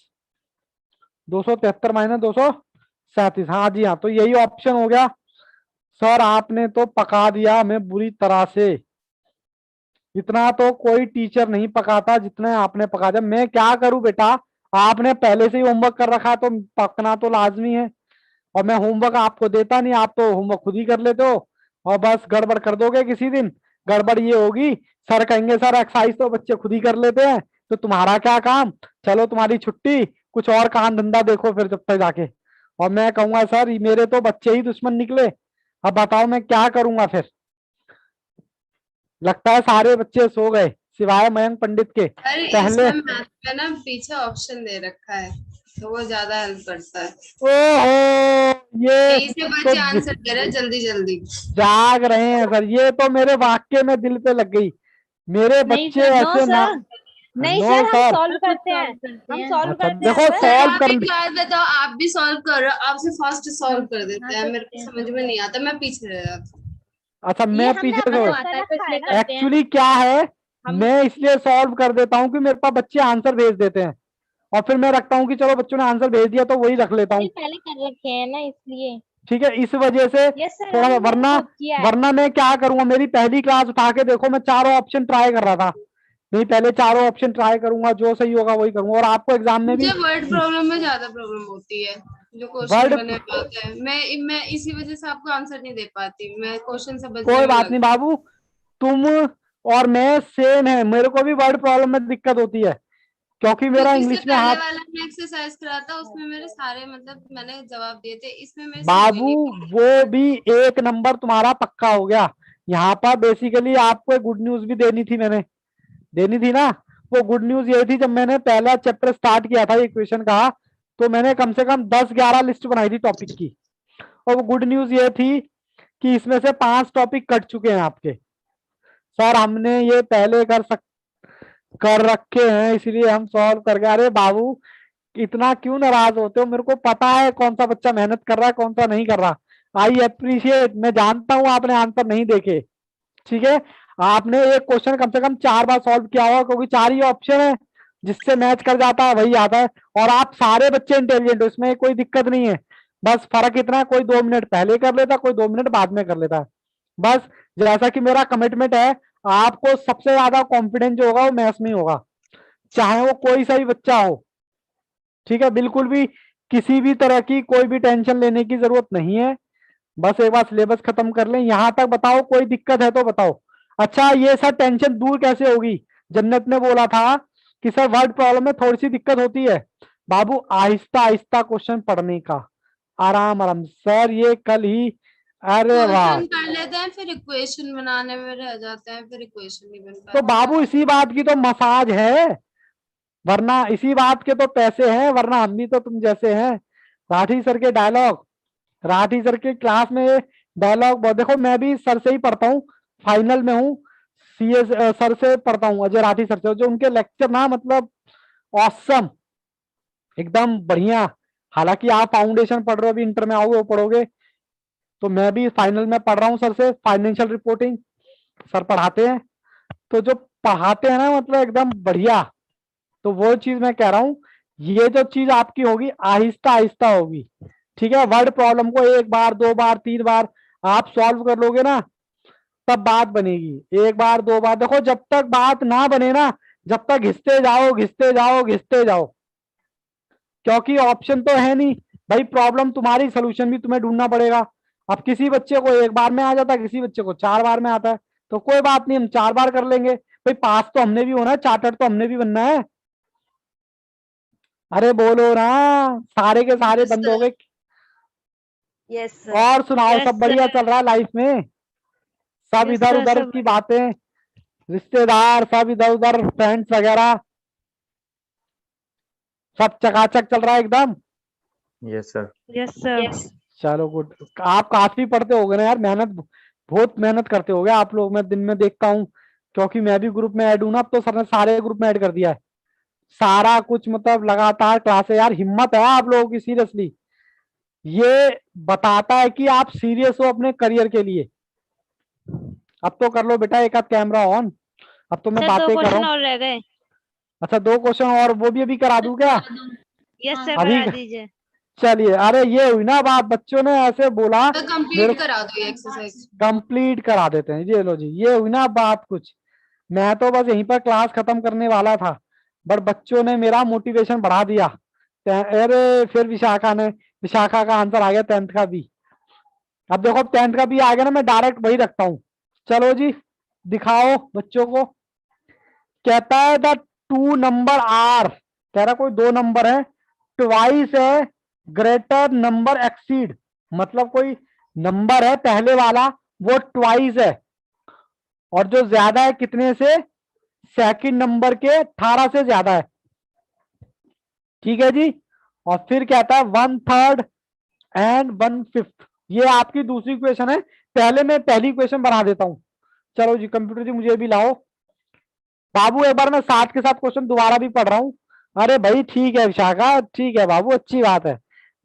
273 माइनस 237। हाँ जी हाँ, तो यही ऑप्शन हो गया। सर आपने तो पका दिया हमें बुरी तरह से, इतना तो कोई टीचर नहीं पकाता जितना आपने पका दिया। मैं क्या करूं बेटा, आपने पहले से ही होमवर्क कर रखा तो पकना तो लाजमी है, और मैं होमवर्क आपको देता नहीं, आप तो होमवर्क खुद ही कर लेते हो और बस गड़बड़ कर दोगे किसी दिन। गड़बड़ ये होगी, सर कहेंगे सर एक्सरसाइज तो बच्चे खुद ही कर लेते हैं, तो तुम्हारा क्या काम, चलो तुम्हारी छुट्टी, कुछ और काम धंधा देखो फिर जब तक जाके। और मैं कहूंगा सर मेरे तो बच्चे ही दुश्मन निकले, अब बताओ मैं क्या करूंगा फिर। लगता है सारे बच्चे सो गए सिवाय मयंक पंडित के। अरे पहले इसमें मैथ में ना पीछे ऑप्शन दे रखा है, तो वो ज्यादा हेल्प करता है। ओहो, ये यही से तो बच्चे आंसर दे रहे हैं जल्दी जल्दी। जाग रहे हैं सर, ये तो मेरे वाक्य में दिल पे लग गई। मेरे नहीं बच्चे सर, ऐसे ना, नहीं नो सर, हम सर। सॉल्व करते हैं, हम सॉल्व अच्छा करते हैं देखो सर। सॉल्व आप कर एक बात बताओ, आप भी सॉल्व कर रहे हो, आपसे फास्ट सॉल्व कर देते हैं, मेरे को समझ में नहीं आता, मैं पीछे रह जाती हूँ। अच्छा ये मैं हमने पीछे अपना से, कर रखा है ना। एक्चुअली क्या है, हम मैं इसलिए सॉल्व कर देता हूँ कि मेरे पास बच्चे आंसर भेज देते हैं और फिर मैं रखता हूँ कि चलो बच्चों ने आंसर भेज दिया तो वही रख लेता हूँ। पहले कर रखे हैं ना इसलिए। ठीक है, इस वजह से यस सर, थोड़ा सा, हमने वरना खुद किया है। वरना मैं क्या करूंगा, मेरी पहली क्लास उठा के देखो, मैं चारों ऑप्शन ट्राई कर रहा था। नहीं पहले चारों ऑप्शन ट्राई करूंगा, जो सही होगा वही करूंगा। और आपको एग्जाम में भी मुझे वर्ड प्रॉब्लम में ज्यादा प्रॉब्लम होती है, जो क्वेश्चन वर्ड, बने हुए होते हैं, मैं इसी वजह से आपको आंसर नहीं दे पाती, मैं क्वेश्चन समझने कोई में बात नहीं लगती बाबू, तुम और मैं सेम है, मेरे को भी वर्ड प्रॉब्लम में दिक्कत होती है क्योंकि मेरा क्योंकि इससे इंग्लिश में पहले हाथ। वाला में एक्सरसाइज करा था, उसमें मेरे सारे मतलब मैंने जवाब दिए थे, इसमें मेरे से हो ही बाबू नहीं पा वो भी एक नंबर तुम्हारा पक्का हो गया। यहाँ पर बेसिकली आपको एक गुड न्यूज भी देनी थी, मैंने देनी थी ना। वो गुड न्यूज ये थी, जब मैंने पहला चैप्टर स्टार्ट किया था इक्वेशन का, तो मैंने कम से कम 10-11 लिस्ट बनाई थी टॉपिक की। और वो गुड न्यूज ये थी कि इसमें से 5 टॉपिक कट चुके हैं आपके। सर हमने ये पहले कर रखे हैं इसलिए हम सॉल्व कर गए। अरे बाबू इतना क्यों नाराज होते हो, मेरे को पता है कौन सा बच्चा मेहनत कर रहा है कौन सा नहीं कर रहा। आई अप्रिशिएट, मैं जानता हूं आपने आंसर नहीं देखे। ठीक है, आपने एक क्वेश्चन कम से कम 4 बार सॉल्व किया होगा, क्योंकि 4 ही ऑप्शन है, जिससे मैच कर जाता है वही आता है। और आप सारे बच्चे इंटेलिजेंट हो, इसमें कोई दिक्कत नहीं है। बस फर्क इतना है, कोई 2 मिनट पहले कर लेता, कोई 2 मिनट बाद में कर लेता है। बस जैसा कि मेरा कमिटमेंट है, आपको सबसे ज्यादा कॉन्फिडेंस जो होगा वो मैथ्स में ही होगा, चाहे वो कोई सा भी बच्चा हो। ठीक है, बिल्कुल भी किसी भी तरह की कोई भी टेंशन लेने की जरूरत नहीं है। बस एक बार सिलेबस खत्म कर लें, यहां तक बताओ कोई दिक्कत है तो बताओ। अच्छा ये सर टेंशन दूर कैसे होगी, जन्नत ने बोला था कि सर वर्ड प्रॉब्लम में थोड़ी सी दिक्कत होती है, बाबू आहिस्ता आहिस्ता क्वेश्चन पढ़ने का, आराम आराम। सर ये कल ही, अरे वाह, क्वेश्चन कर लेते हैं, फिर इक्वेशन बनाने में रह जाते हैं, फिर इक्वेशन नहीं बन तो पाती। बाबू इसी बात की तो मसाज है, वरना इसी बात के तो पैसे हैं, वरना हम भी तो तुम जैसे हैं। राठी सर के डायलॉग, राठी सर के क्लास में डायलॉग, देखो मैं भी सर से ही पढ़ता हूँ, फाइनल में हूँ, सीए सर से पढ़ता हूँ, अजय राठी सर से, जो उनके लेक्चर ना मतलब ऑसम, एकदम बढ़िया। हालांकि आप फाउंडेशन पढ़ रहे हो, अभी इंटर में आओगे वो पढ़ोगे, तो मैं भी फाइनल में पढ़ रहा हूँ सर से फाइनेंशियल रिपोर्टिंग, सर पढ़ाते हैं, तो जो पढ़ाते हैं ना मतलब एकदम बढ़िया। तो वो चीज मैं कह रहा हूँ, ये जो चीज आपकी होगी आहिस्ता आहिस्ता होगी। ठीक है, वर्ड प्रॉब्लम को 1 बार 2 बार 3 बार आप सॉल्व कर लोगे ना, तब बात बनेगी। 1 बार 2 बार, देखो जब तक बात ना बने ना, जब तक घिसते जाओ घिसते जाओ घिसते जाओ, क्योंकि ऑप्शन तो है नहीं भाई, प्रॉब्लम तुम्हारी, सोल्यूशन भी तुम्हें ढूंढना पड़ेगा। अब किसी बच्चे को 1 बार में आ जाता है, किसी बच्चे को 4 बार में आता है, तो कोई बात नहीं, हम 4 बार कर लेंगे भाई, पास तो हमने भी होना है, चार्टर्ड तो हमने भी बनना है। अरे बोलो ना, सारे के सारे Yes, बंद हो sir. गए। Yes sir. और सुनाओ, Yes, सब बढ़िया sir. चल रहा है लाइफ में, सब Yes, इधर sir, उधर सब की बातें, रिश्तेदार सब इधर उधर, फ्रेंड्स वगैरह सब चकाचक चल रहा है एकदम। Yes sir. Yes sir. चलो गुड। आप काफी पढ़ते होगे ना यार, बहुत मेहनत करते होगे आप लोग, मैं दिन में देखता हूँ, क्योंकि मैं भी ग्रुप में ऐड हूं ना। अब तो सर ने सारे ग्रुप में ऐड कर दिया है, सारा कुछ मतलब लगातार क्लास है यार। हिम्मत है आप लोगों की सीरियसली, ये बताता है कि आप सीरियस हो अपने करियर के लिए। अब तो कर लो बेटा एक आध कैमरा ऑन, अब तो मैं सर 2 बातें कर रहा क्वेश्चन हूँ। और रह गए। अच्छा 2 क्वेश्चन और, वो भी अभी करा दूं क्या? यस सर, अभी करा दीजिए। चलिए, अरे ये हुई ना बात, बच्चों ने ऐसे बोला तो मेरे कंप्लीट करा दो ये एक्सरसाइज। कंप्लीट करा देते हैं। ये लो जी, ये हुई ना बात कुछ। मैं तो बस यहीं पर क्लास खत्म करने वाला था, बट बच्चों ने मेरा मोटिवेशन बढ़ा दिया। अरे फिर विशाखा का आंसर आ गया 10th का भी। अब देखो 10th का भी आ गया ना, मैं डायरेक्ट वही रखता हूँ। चलो जी दिखाओ बच्चों को। कहता है द 2 नंबर आर, कह रहा कोई 2 नंबर है, ट्वाइस है ग्रेटर नंबर एक्सीड, मतलब कोई नंबर है पहले वाला वो ट्वाइस है, और जो ज्यादा है कितने से? सेकंड नंबर के 18 से ज्यादा है। ठीक है जी। और फिर कहता है 1/3 एंड 1/5। ये आपकी दूसरी क्वेश्चन है, पहले मैं पहली क्वेश्चन बना देता हूं। चलो जी कंप्यूटर जी मुझे भी लाओ। बाबू एक बार मैं साथ के साथ क्वेश्चन दोबारा भी पढ़ रहा हूँ। अरे भाई ठीक है विशाखा, ठीक है बाबू, अच्छी बात है,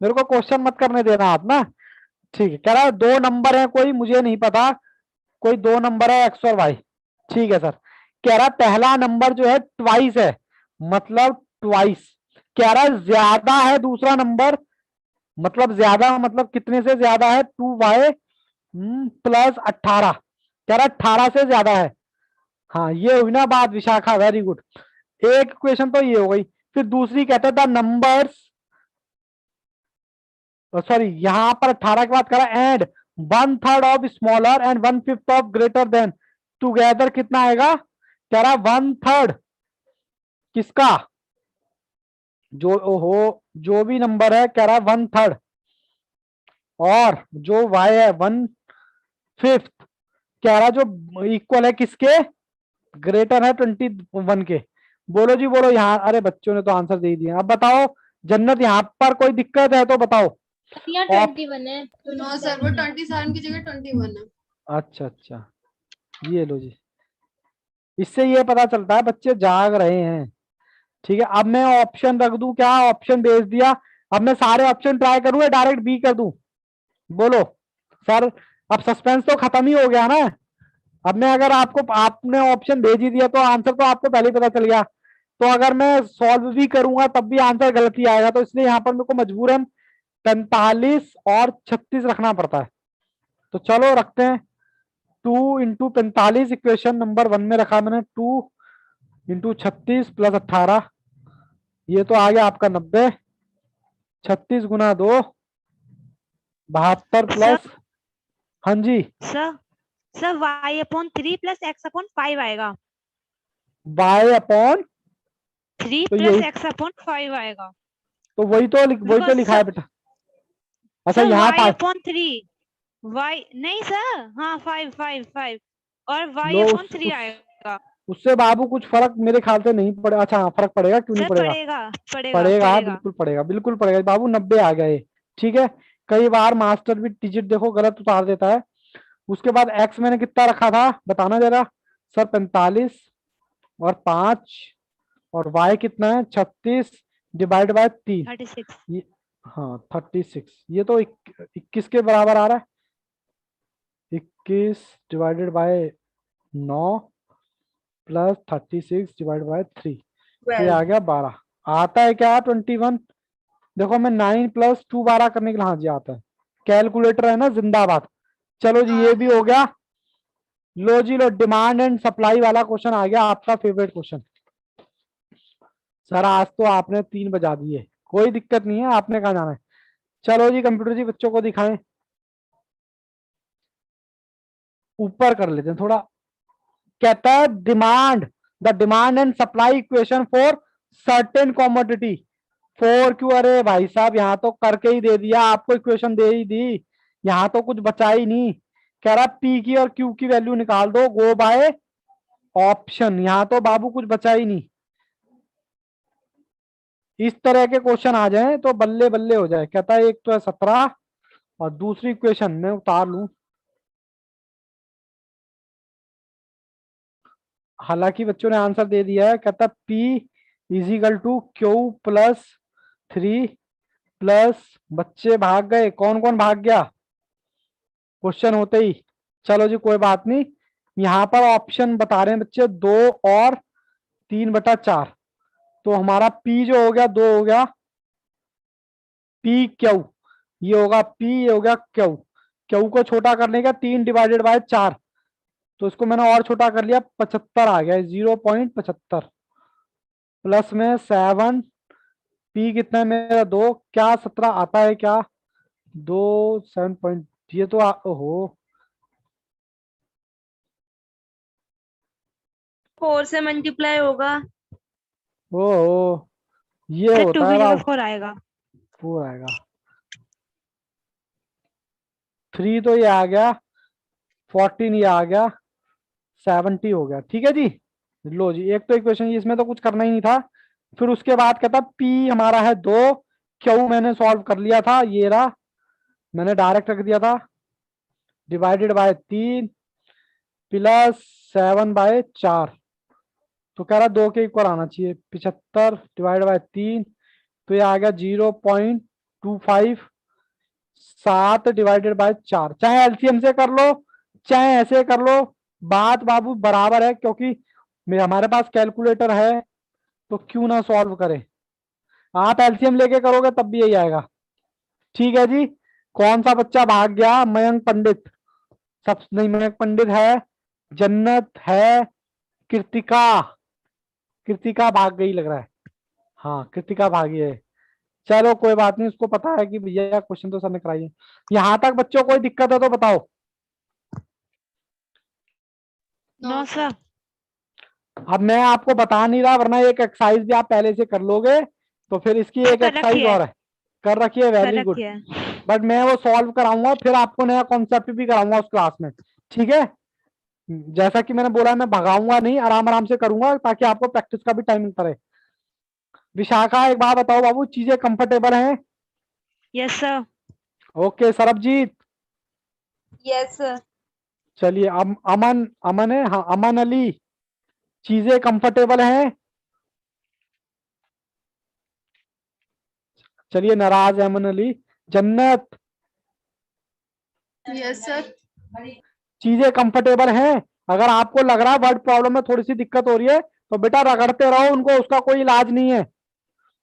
मेरे को क्वेश्चन मत करने देना आप ना। ठीक है, कह रहा है 2 नंबर है कोई, मुझे नहीं पता, कोई 2 नंबर है एक्स और वाई। ठीक है सर। कह रहा पहला नंबर जो है ट्वाइस है, मतलब ट्वाइस। कह रहा है ज्यादा है दूसरा नंबर, मतलब ज्यादा मतलब कितने से ज्यादा है? 2y plus 18। कह रहा 18 से ज्यादा है। हाँ ये हुई ना बात विशाखा, वेरी गुड। एक क्वेश्चन तो ये हो गई। फिर दूसरी कहता है द नंबर्स, सॉरी यहां पर 18 के बाद करा and 1/3 of smaller and 1/5 of greater than, together कितना आएगा? कह रहा 1/3 किसका? जो हो जो भी नंबर है, कह रहा 1/3, और जो y है 1/5, कह रहा जो इक्वल है किसके? ग्रेटर है 21 के। बोलो जी बोलो यहाँ, अरे बच्चों ने तो आंसर दे दिया, अब बताओ जन्नत यहाँ पर कोई दिक्कत है तो बताओ। यहाँ ऑप 21 है। नो सर, वो 27 की जगह 21 है। अच्छा अच्छा, ये लो जी, इससे ये पता चलता है बच्चे जाग रहे हैं। ठीक है, अब मैं ऑप्शन रख दूं क्या? ऑप्शन भेज दिया। अब मैं सारे ऑप्शन ट्राई करूं या डायरेक्ट बी कर दूं? बोलो सर, अब सस्पेंस तो खत्म ही हो गया ना। अब मैं अगर आपने ऑप्शन भेज ही दिया तो आंसर तो आपको पहले ही पता चल गया। तो अगर मैं सॉल्व भी करूंगा तब भी आंसर गलत ही आएगा, तो इसलिए यहाँ पर मेरे को मजबूरन 45 और 36 रखना पड़ता है। तो चलो रखते हैं 2 × 45, इक्वेशन नंबर 1 में रखा मैंने 2 × 36 + 18, ये तो आ गया आपका 90। 36 × 2 72 सर प्लस, हाँ जी सर सर y/3 + x/5 आएगा। y/, 3 तो + यही x/5 आएगा। तो वही तो बिकॉज लिखा है बेटा। अच्छा सर यहाँ था, y/3, y नहीं सर, हाँ 5 और लो y/3 आएगा। उससे बाबू कुछ फर्क मेरे ख्याल से नहीं पड़े। अच्छा हाँ फर्क पड़ेगा, क्यों नहीं सर पड़ेगा? पड़ेगा पड़ेगा पड़ेगा, पड़ेगा। बिल्कुल पड़ेगा, बिल्कुल पड़ेगा बाबू। 90 आ गए, ठीक है। कई बार मास्टर भी डिजिट देखो गलत उतार देता है। उसके बाद एक्स मैंने कितना रखा था बताना जरा। सर 45 और 5, और वाई कितना है? 36 / 3। 36। ये हाँ 36, ये तो 21 के बराबर आ रहा है। 21 / 9 प्लस 36 / 3, तो ये आ गया 12। आता है क्या 21? देखो मैं 9 + 2 12 करने के लिए, हाँ जी आता है। कैलकुलेटर है ना जिंदाबाद। चलो जी ये भी हो गया। लो जी लो, डिमांड एंड सप्लाई वाला क्वेश्चन आ गया, आपका फेवरेट क्वेश्चन। सर आज तो आपने 3 बजा दिए, कोई दिक्कत नहीं है, आपने कहा जाना है। चलो जी कंप्यूटर जी बच्चों को दिखाएं, ऊपर कर लेते हैं थोड़ा। कहता है the demand and supply equation for certain commodity. 4 क्यों? अरे भाई साहब यहाँ तो करके ही दे दिया, आपको इक्वेशन दे ही दी, यहाँ तो कुछ बचा ही नहीं। कह रहा पी की और क्यू की वैल्यू निकाल दो, गो बाय ऑप्शन। यहाँ तो बाबू कुछ बचा ही नहीं। इस तरह के क्वेश्चन आ जाए तो बल्ले बल्ले हो जाए। कहता है एक तो है 17 और दूसरी इक्वेशन मैं उतार लूं, हालांकि बच्चों ने आंसर दे दिया है, कहता P is equal to Q plus 3 plus, बच्चे भाग गए, कौन कौन भाग गया क्वेश्चन होते ही। चलो जी कोई बात नहीं, यहाँ पर ऑप्शन बता रहे हैं बच्चे 2 और 3/4, तो हमारा P जो हो गया 2 हो गया, P क्यू, ये होगा P, ये हो गया क्यू। क्यू को छोटा करने का 3/4, तो इसको मैंने और छोटा कर लिया, 75 आ गया, 0.75 प्लस में 7, P कितना है मेरा 2, क्या 17 आता है क्या, 2 7 पॉइंट, ये तो ओहो 4 से मल्टीप्लाई होगा ओहो, ये तो 2 होता की है जगह बाबू, 4 आएगा। 4 आएगा, 3 तो ये आ गया, 14 ये आ गया, 70 हो गया। ठीक है जी, लो जी, एक तो इक्वेशन इसमें तो कुछ करना ही नहीं था। फिर उसके बाद कहता P हमारा है 2, क्यू मैंने सॉल्व कर लिया था, ये रहा, मैंने डायरेक्ट रख दिया था, डिवाइडेड बाय 3 प्लस 7/4, तो कह रहा 2 के इक्वल आना चाहिए, 75 डिवाइड बाय 3, तो ये आ गया 0.25, 7 डिवाइडेड बाय 4, चाहे एलसीएम से कर लो चाहे ऐसे कर लो, बात बाबू बराबर है, क्योंकि हमारे पास कैलकुलेटर है, तो क्यों ना सॉल्व करें। आप एलसीएम लेके करोगे तब भी यही आएगा। ठीक है जी, कौन सा बच्चा भाग गया, मयंक पंडित, सब नहीं, मयंक पंडित है, जन्नत है, कृतिका, कृतिका भाग गई लग रहा है, हाँ कृतिका भागी है। चलो कोई बात नहीं, उसको पता है कि भैया क्वेश्चन तो सर ने कराई है। यहाँ तक बच्चों कोई दिक्कत है तो बताओ। No sir. अब मैं आपको बता नहीं रहा, वरना एक एक्सरसाइज भी आप पहले से कर लोगे, तो फिर इसकी एक कर एक्सरसाइज रखी है, और है, कर रखिए, कर वेरी गुड। रखी है। बट मैं वो सॉल्व कराऊंगा, फिर आपको नया कॉन्सेप्ट भी कराऊंगा उस क्लास में। ठीक है, जैसा कि मैंने बोला, मैं भगाऊंगा नहीं, आराम आराम से करूंगा, ताकि आपको प्रैक्टिस का भी टाइम मिलता रहे। विशाखा एक बात बताओ बाबू, चीजें कंफर्टेबल हैं? Yes sir. Okay Sarabjit, yes sir. चलिए, अमन, अमन है, हाँ अमन अली, चीजें कंफर्टेबल हैं? चलिए, नाराज है अमन अली। जन्नत, यस सर। चीजें कंफर्टेबल हैं? अगर आपको लग रहा है वर्ड प्रॉब्लम में थोड़ी सी दिक्कत हो रही है, तो बेटा रगड़ते रहो उनको, उसका कोई इलाज नहीं है।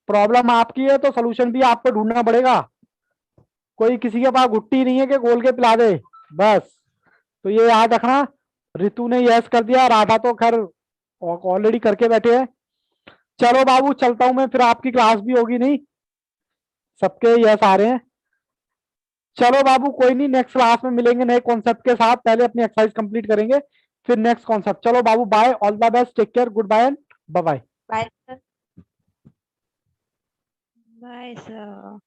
प्रॉब्लम आपकी है तो सोल्यूशन भी आपको ढूंढना पड़ेगा, कोई किसी के पास गुट्टी नहीं है कि गोल के पिला दे बस। तो ये याद रखना, रितु ने यस कर दिया, राधा तो खैर ऑलरेडी करके बैठे हैं। चलो बाबू चलता हूं मैं, फिर आपकी क्लास भी होगी नहीं, सबके यस आ रहे हैं। चलो बाबू कोई नहीं, नेक्स्ट क्लास में मिलेंगे नए कॉन्सेप्ट के साथ, पहले अपनी एक्सरसाइज कंप्लीट करेंगे, फिर नेक्स्ट कॉन्सेप्ट। चलो बाबू bye, all the best, take care, good bye and bye bye. Bye sir. Bye sir.